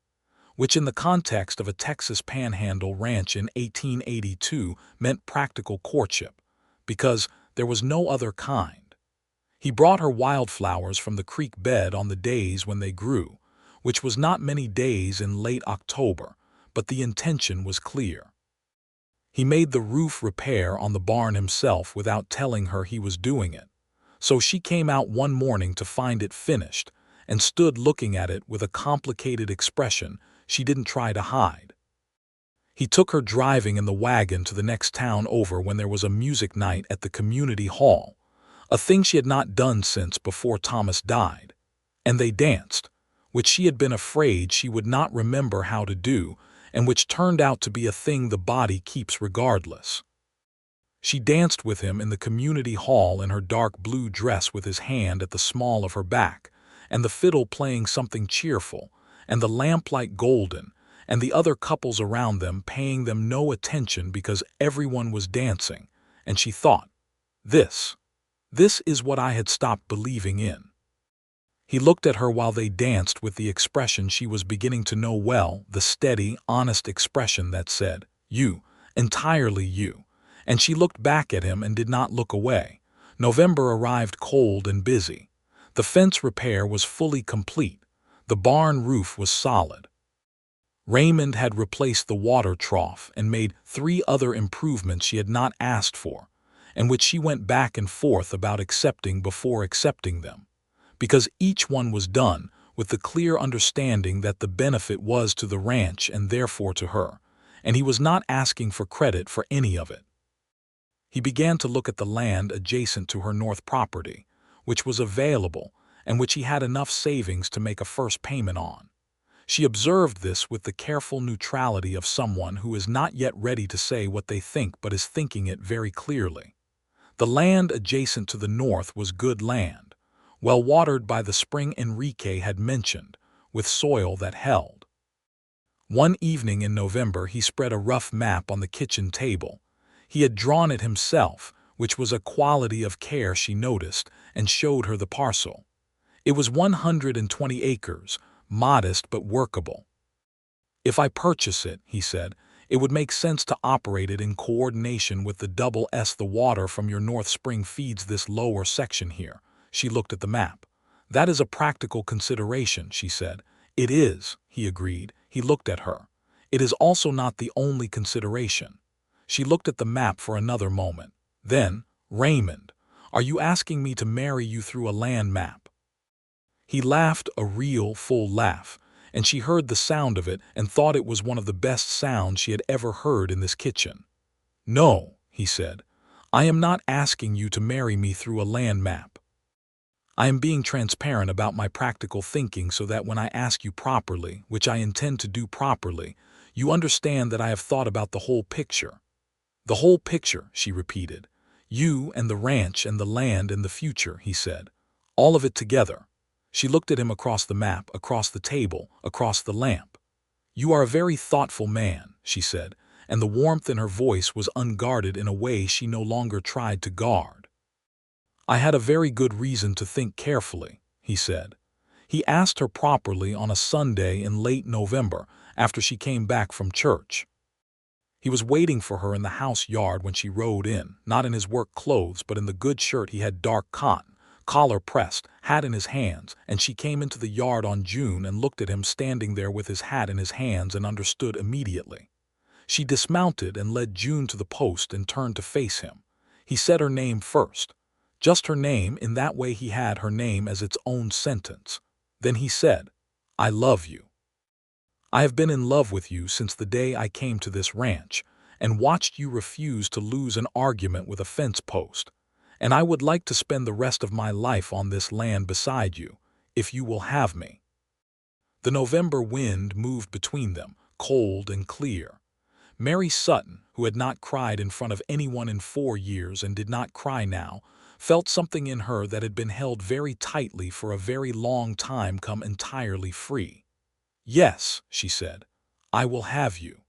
which in the context of a Texas Panhandle ranch in 1882 meant practical courtship, because there was no other kind. He brought her wildflowers from the creek bed on the days when they grew, which was not many days in late October, but the intention was clear. He made the roof repair on the barn himself without telling her he was doing it, so she came out one morning to find it finished and stood looking at it with a complicated expression she didn't try to hide. He took her driving in the wagon to the next town over when there was a music night at the community hall, a thing she had not done since before Thomas died, and they danced, which she had been afraid she would not remember how to do, and which turned out to be a thing the body keeps regardless. She danced with him in the community hall in her dark blue dress with his hand at the small of her back, and the fiddle playing something cheerful, and the lamplight golden, and the other couples around them paying them no attention because everyone was dancing, and she thought, This is what I had stopped believing in." He looked at her while they danced with the expression she was beginning to know well, the steady, honest expression that said, "You, entirely you," and she looked back at him and did not look away. November arrived cold and busy. The fence repair was fully complete. The barn roof was solid. Raymond had replaced the water trough and made 3 other improvements she had not asked for, and which she went back and forth about accepting before accepting them, because each one was done with the clear understanding that the benefit was to the ranch and therefore to her, and he was not asking for credit for any of it. He began to look at the land adjacent to her north property, which was available and which he had enough savings to make a first payment on. She observed this with the careful neutrality of someone who is not yet ready to say what they think but is thinking it very clearly. The land adjacent to the north was good land, well watered by the spring Enrique had mentioned, with soil that held. One evening in November he spread a rough map on the kitchen table. He had drawn it himself, which was a quality of care she noticed, and showed her the parcel. It was 120 acres, modest but workable. "If I purchase it," he said, "it would make sense to operate it in coordination with the Double S. The water from your North Spring feeds this lower section here." She looked at the map. "That is a practical consideration," she said. "It is," he agreed. He looked at her. "It is also not the only consideration." She looked at the map for another moment. Then, "Raymond, are you asking me to marry you through a land map?" He laughed a real, full laugh, and she heard the sound of it and thought it was one of the best sounds she had ever heard in this kitchen. "No," he said, "I am not asking you to marry me through a land map. I am being transparent about my practical thinking so that when I ask you properly, which I intend to do properly, you understand that I have thought about the whole picture." "The whole picture," she repeated. "You and the ranch and the land and the future," he said. "All of it together." She looked at him across the map, across the table, across the lamp. "You are a very thoughtful man," she said, and the warmth in her voice was unguarded in a way she no longer tried to guard. "I had a very good reason to think carefully," he said. He asked her properly on a Sunday in late November after she came back from church. He was waiting for her in the house yard when she rode in, not in his work clothes but in the good shirt he had, dark cotton, collar pressed, hat in his hands, and she came into the yard on June and looked at him standing there with his hat in his hands and understood immediately. She dismounted and led June to the post and turned to face him. He said her name first. Just her name, in that way he had her name as its own sentence. Then he said, "I love you. I have been in love with you since the day I came to this ranch and watched you refuse to lose an argument with a fence post. And I would like to spend the rest of my life on this land beside you, if you will have me." The November wind moved between them, cold and clear. Mary Sutton, who had not cried in front of anyone in 4 years and did not cry now, felt something in her that had been held very tightly for a very long time come entirely free. "Yes," she said, "I will have you."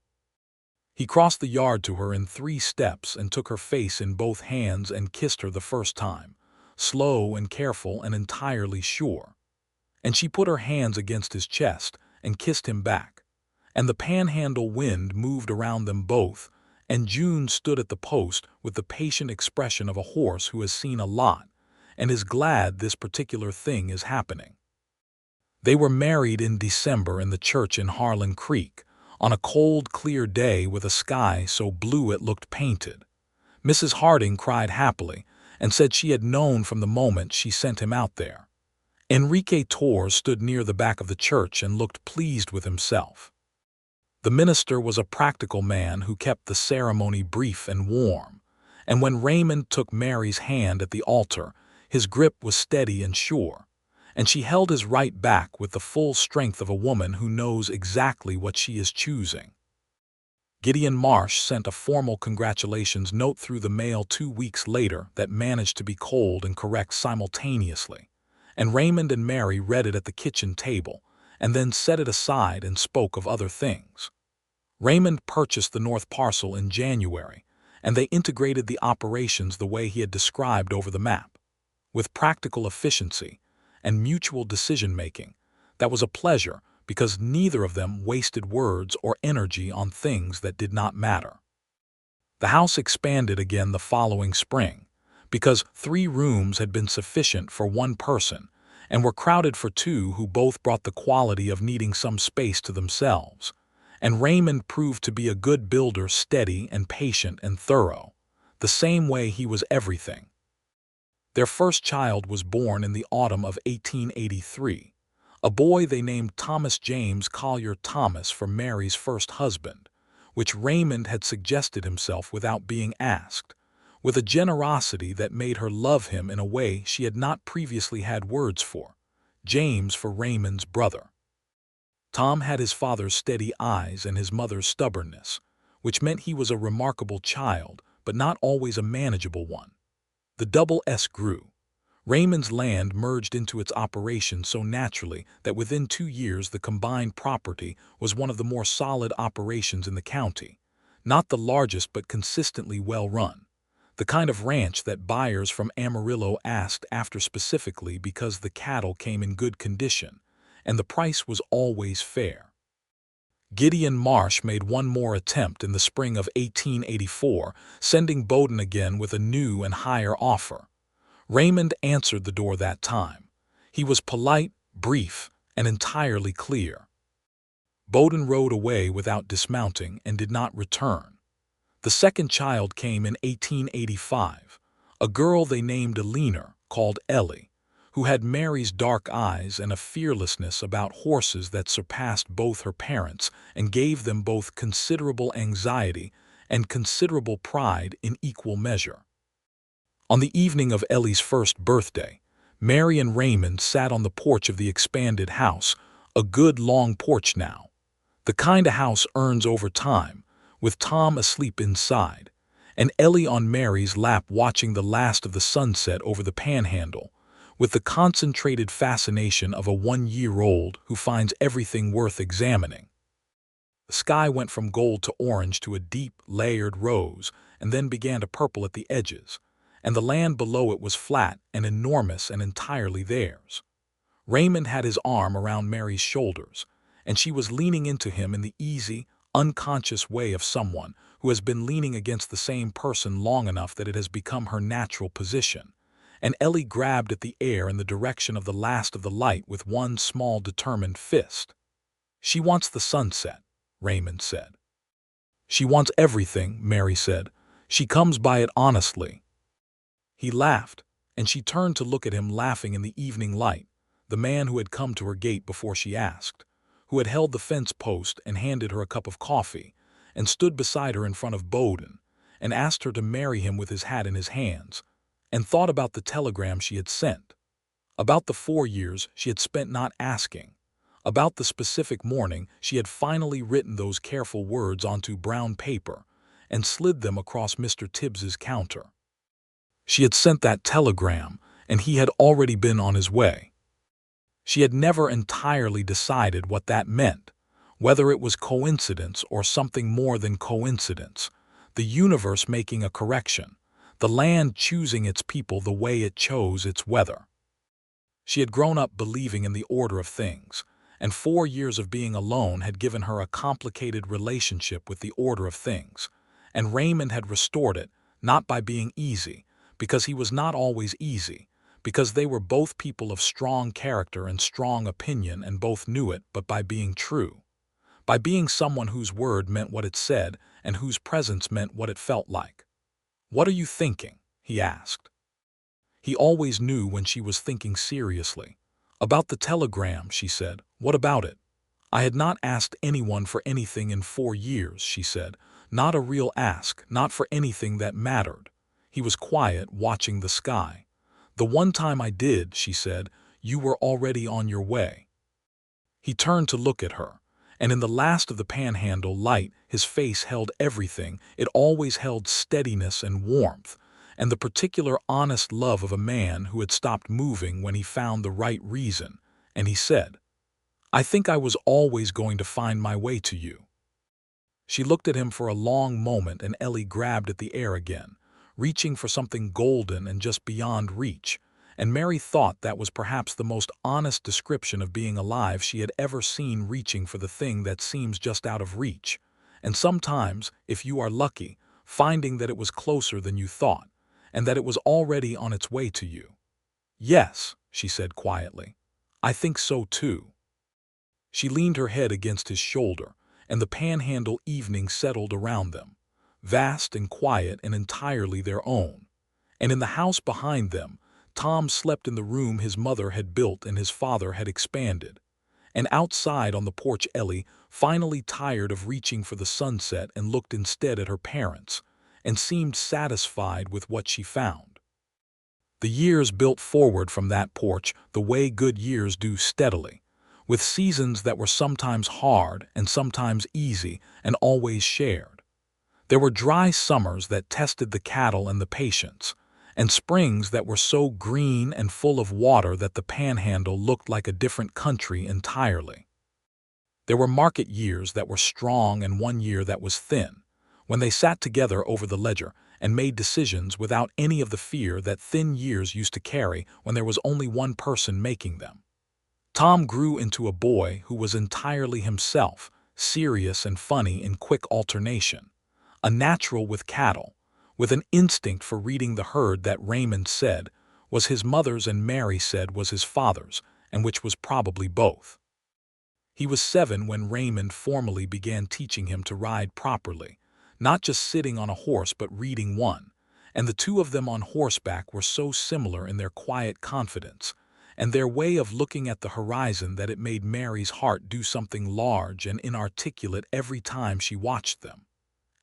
He crossed the yard to her in 3 steps and took her face in both hands and kissed her the first time, slow and careful and entirely sure. And she put her hands against his chest and kissed him back. And the panhandle wind moved around them both, and June stood at the post with the patient expression of a horse who has seen a lot and is glad this particular thing is happening. They were married in December in the church in Harlan Creek, on a cold, clear day with a sky so blue it looked painted. Mrs. Harding cried happily and said she had known from the moment she sent him out there. Enrique Torres stood near the back of the church and looked pleased with himself. The minister was a practical man who kept the ceremony brief and warm, and when Raymond took Mary's hand at the altar, his grip was steady and sure, and she held his right back with the full strength of a woman who knows exactly what she is choosing. Gideon Marsh sent a formal congratulations note through the mail 2 weeks later that managed to be cold and correct simultaneously, and Raymond and Mary read it at the kitchen table, and then set it aside and spoke of other things. Raymond purchased the north parcel in January, and they integrated the operations the way he had described over the map, with practical efficiency and mutual decision-making. That was a pleasure because neither of them wasted words or energy on things that did not matter. The house expanded again the following spring, because 3 rooms had been sufficient for 1 person and were crowded for 2 who both brought the quality of needing some space to themselves. And Raymond proved to be a good builder, steady and patient and thorough, the same way he was everything. Their first child was born in the autumn of 1883, a boy they named Thomas James Collier Thomas for Mary's first husband, which Raymond had suggested himself without being asked, with a generosity that made her love him in a way she had not previously had words for. James for Raymond's brother. Tom had his father's steady eyes and his mother's stubbornness, which meant he was a remarkable child, but not always a manageable one. The double S grew. Raymond's land merged into its operation so naturally that within 2 years the combined property was one of the more solid operations in the county, not the largest but consistently well run, the kind of ranch that buyers from Amarillo asked after specifically because the cattle came in good condition, and the price was always fair. Gideon Marsh made one more attempt in the spring of 1884, sending Bowden again with a new and higher offer. Raymond answered the door that time. He was polite, brief, and entirely clear. Bowden rode away without dismounting and did not return. The second child came in 1885, a girl they named Eleanor, called Ellie, who had Mary's dark eyes and a fearlessness about horses that surpassed both her parents and gave them both considerable anxiety and considerable pride in equal measure. On the evening of Ellie's first birthday, Mary and Raymond sat on the porch of the expanded house, a good long porch now, the kind of house earns over time, with Tom asleep inside, and Ellie on Mary's lap watching the last of the sunset over the Panhandle, with the concentrated fascination of a 1-year-old who finds everything worth examining. The sky went from gold to orange to a deep, layered rose, and then began to purple at the edges, and the land below it was flat and enormous and entirely theirs. Raymond had his arm around Mary's shoulders, and she was leaning into him in the easy, unconscious way of someone who has been leaning against the same person long enough that it has become her natural position. And Ellie grabbed at the air in the direction of the last of the light with one small determined fist. "She wants the sunset," Raymond said. "She wants everything," Mary said. "She comes by it honestly." He laughed, and she turned to look at him laughing in the evening light, the man who had come to her gate before she asked, who had held the fence post and handed her a cup of coffee, and stood beside her in front of Bowden, and asked her to marry him with his hat in his hands, and thought about the telegram she had sent, about the 4 years she had spent not asking, about the specific morning she had finally written those careful words onto brown paper and slid them across Mr. Tibbs's counter. She had sent that telegram, and he had already been on his way. She had never entirely decided what that meant, whether it was coincidence or something more than coincidence, the universe making a correction, the land choosing its people the way it chose its weather. She had grown up believing in the order of things, and 4 years of being alone had given her a complicated relationship with the order of things, and Raymond had restored it, not by being easy, because he was not always easy, because they were both people of strong character and strong opinion and both knew it, but by being true, by being someone whose word meant what it said and whose presence meant what it felt like. "What are you thinking?" he asked. He always knew when she was thinking seriously. "About the telegram," she said. "What about it?" "I had not asked anyone for anything in 4 years," she said. "Not a real ask, not for anything that mattered." He was quiet, watching the sky. "The one time I did," she said, "you were already on your way." He turned to look at her, and in the last of the Panhandle light his face held everything. It always held steadiness and warmth, and the particular honest love of a man who had stopped moving when he found the right reason, and he said, "I think I was always going to find my way to you." She looked at him for a long moment, and Ellie grabbed at the air again, reaching for something golden and just beyond reach, and Mary thought that was perhaps the most honest description of being alive she had ever seen, reaching for the thing that seems just out of reach, and sometimes, if you are lucky, finding that it was closer than you thought, and that it was already on its way to you. "Yes," she said quietly, "I think so too." She leaned her head against his shoulder, and the Panhandle evening settled around them, vast and quiet and entirely their own. And in the house behind them, Tom slept in the room his mother had built and his father had expanded. And outside on the porch Ellie, finally tired of reaching for the sunset, and looked instead at her parents, and seemed satisfied with what she found. The years built forward from that porch the way good years do, steadily, with seasons that were sometimes hard and sometimes easy and always shared. There were dry summers that tested the cattle and the patience, and springs that were so green and full of water that the Panhandle looked like a different country entirely. There were market years that were strong and 1 year that was thin, when they sat together over the ledger and made decisions without any of the fear that thin years used to carry when there was only one person making them. Tom grew into a boy who was entirely himself, serious and funny in quick alternation, a natural with cattle, with an instinct for reading the herd that Raymond said was his mother's and Mary said was his father's, and which was probably both. He was 7 when Raymond formally began teaching him to ride properly, not just sitting on a horse but reading one, and the two of them on horseback were so similar in their quiet confidence, and their way of looking at the horizon that it made Mary's heart do something large and inarticulate every time she watched them.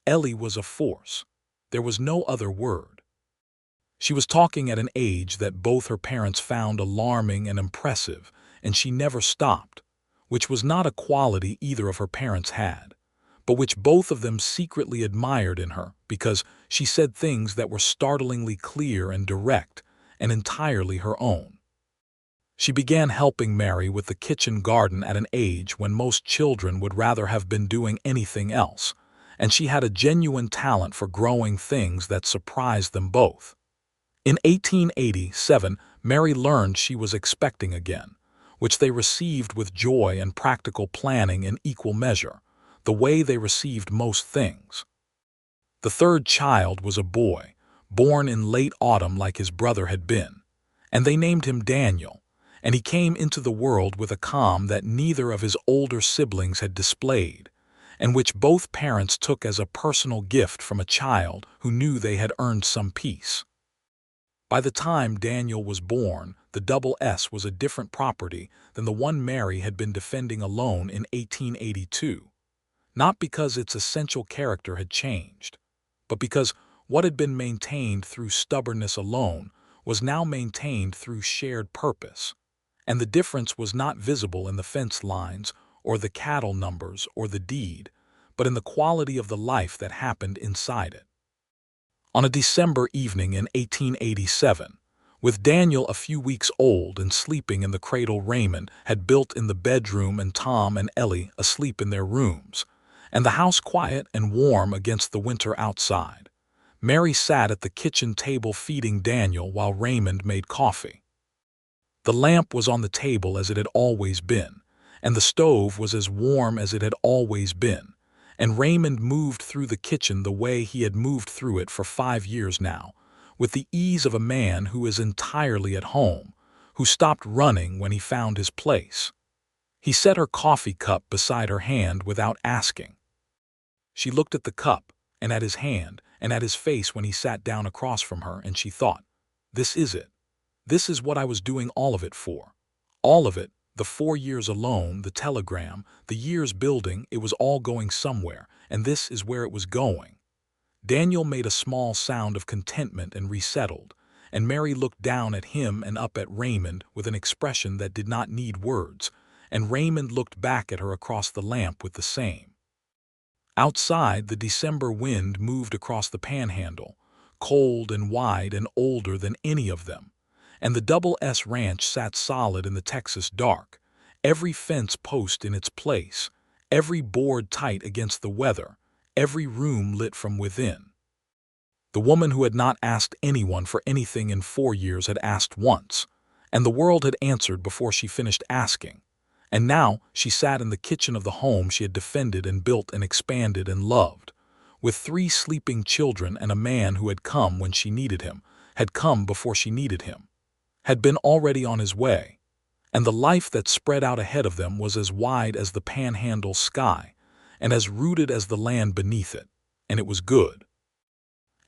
Ellie was a force. There was no other word. She was talking at an age that both her parents found alarming and impressive, and she never stopped, which was not a quality either of her parents had, but which both of them secretly admired in her because she said things that were startlingly clear and direct and entirely her own. She began helping Mary with the kitchen garden at an age when most children would rather have been doing anything else, and she had a genuine talent for growing things that surprised them both. In 1887, Mary learned she was expecting again, which they received with joy and practical planning in equal measure, the way they received most things. The third child was a boy, born in late autumn like his brother had been, and they named him Daniel, and he came into the world with a calm that neither of his older siblings had displayed, and which both parents took as a personal gift from a child who knew they had earned some peace. By the time Daniel was born, the double S was a different property than the one Mary had been defending alone in 1882, not because its essential character had changed, but because what had been maintained through stubbornness alone was now maintained through shared purpose, and the difference was not visible in the fence lines or the cattle numbers or the deed, but in the quality of the life that happened inside it. On a December evening in 1887, with Daniel a few weeks old and sleeping in the cradle Raymond had built in the bedroom and Tom and Ellie asleep in their rooms, and the house quiet and warm against the winter outside, Mary sat at the kitchen table feeding Daniel while Raymond made coffee. The lamp was on the table as it had always been, and the stove was as warm as it had always been, and Raymond moved through the kitchen the way he had moved through it for 5 years now, with the ease of a man who is entirely at home, who stopped running when he found his place. He set her coffee cup beside her hand without asking. She looked at the cup, and at his hand, and at his face when he sat down across from her, and she thought, "This is it. This is what I was doing all of it for. All of it, the 4 years alone, the telegram, the years building, it was all going somewhere, and this is where it was going." Daniel made a small sound of contentment and resettled, and Mary looked down at him and up at Raymond with an expression that did not need words, and Raymond looked back at her across the lamp with the same. Outside, the December wind moved across the panhandle, cold and wide and older than any of them, and the Double S Ranch sat solid in the Texas dark, every fence post in its place, every board tight against the weather, every room lit from within. The woman who had not asked anyone for anything in 4 years had asked once, and the world had answered before she finished asking, and now she sat in the kitchen of the home she had defended and built and expanded and loved, with 3 sleeping children and a man who had come when she needed him, had come before she needed him, had been already on his way, and the life that spread out ahead of them was as wide as the panhandle sky and as rooted as the land beneath it, and it was good.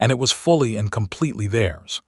And it was fully and completely theirs.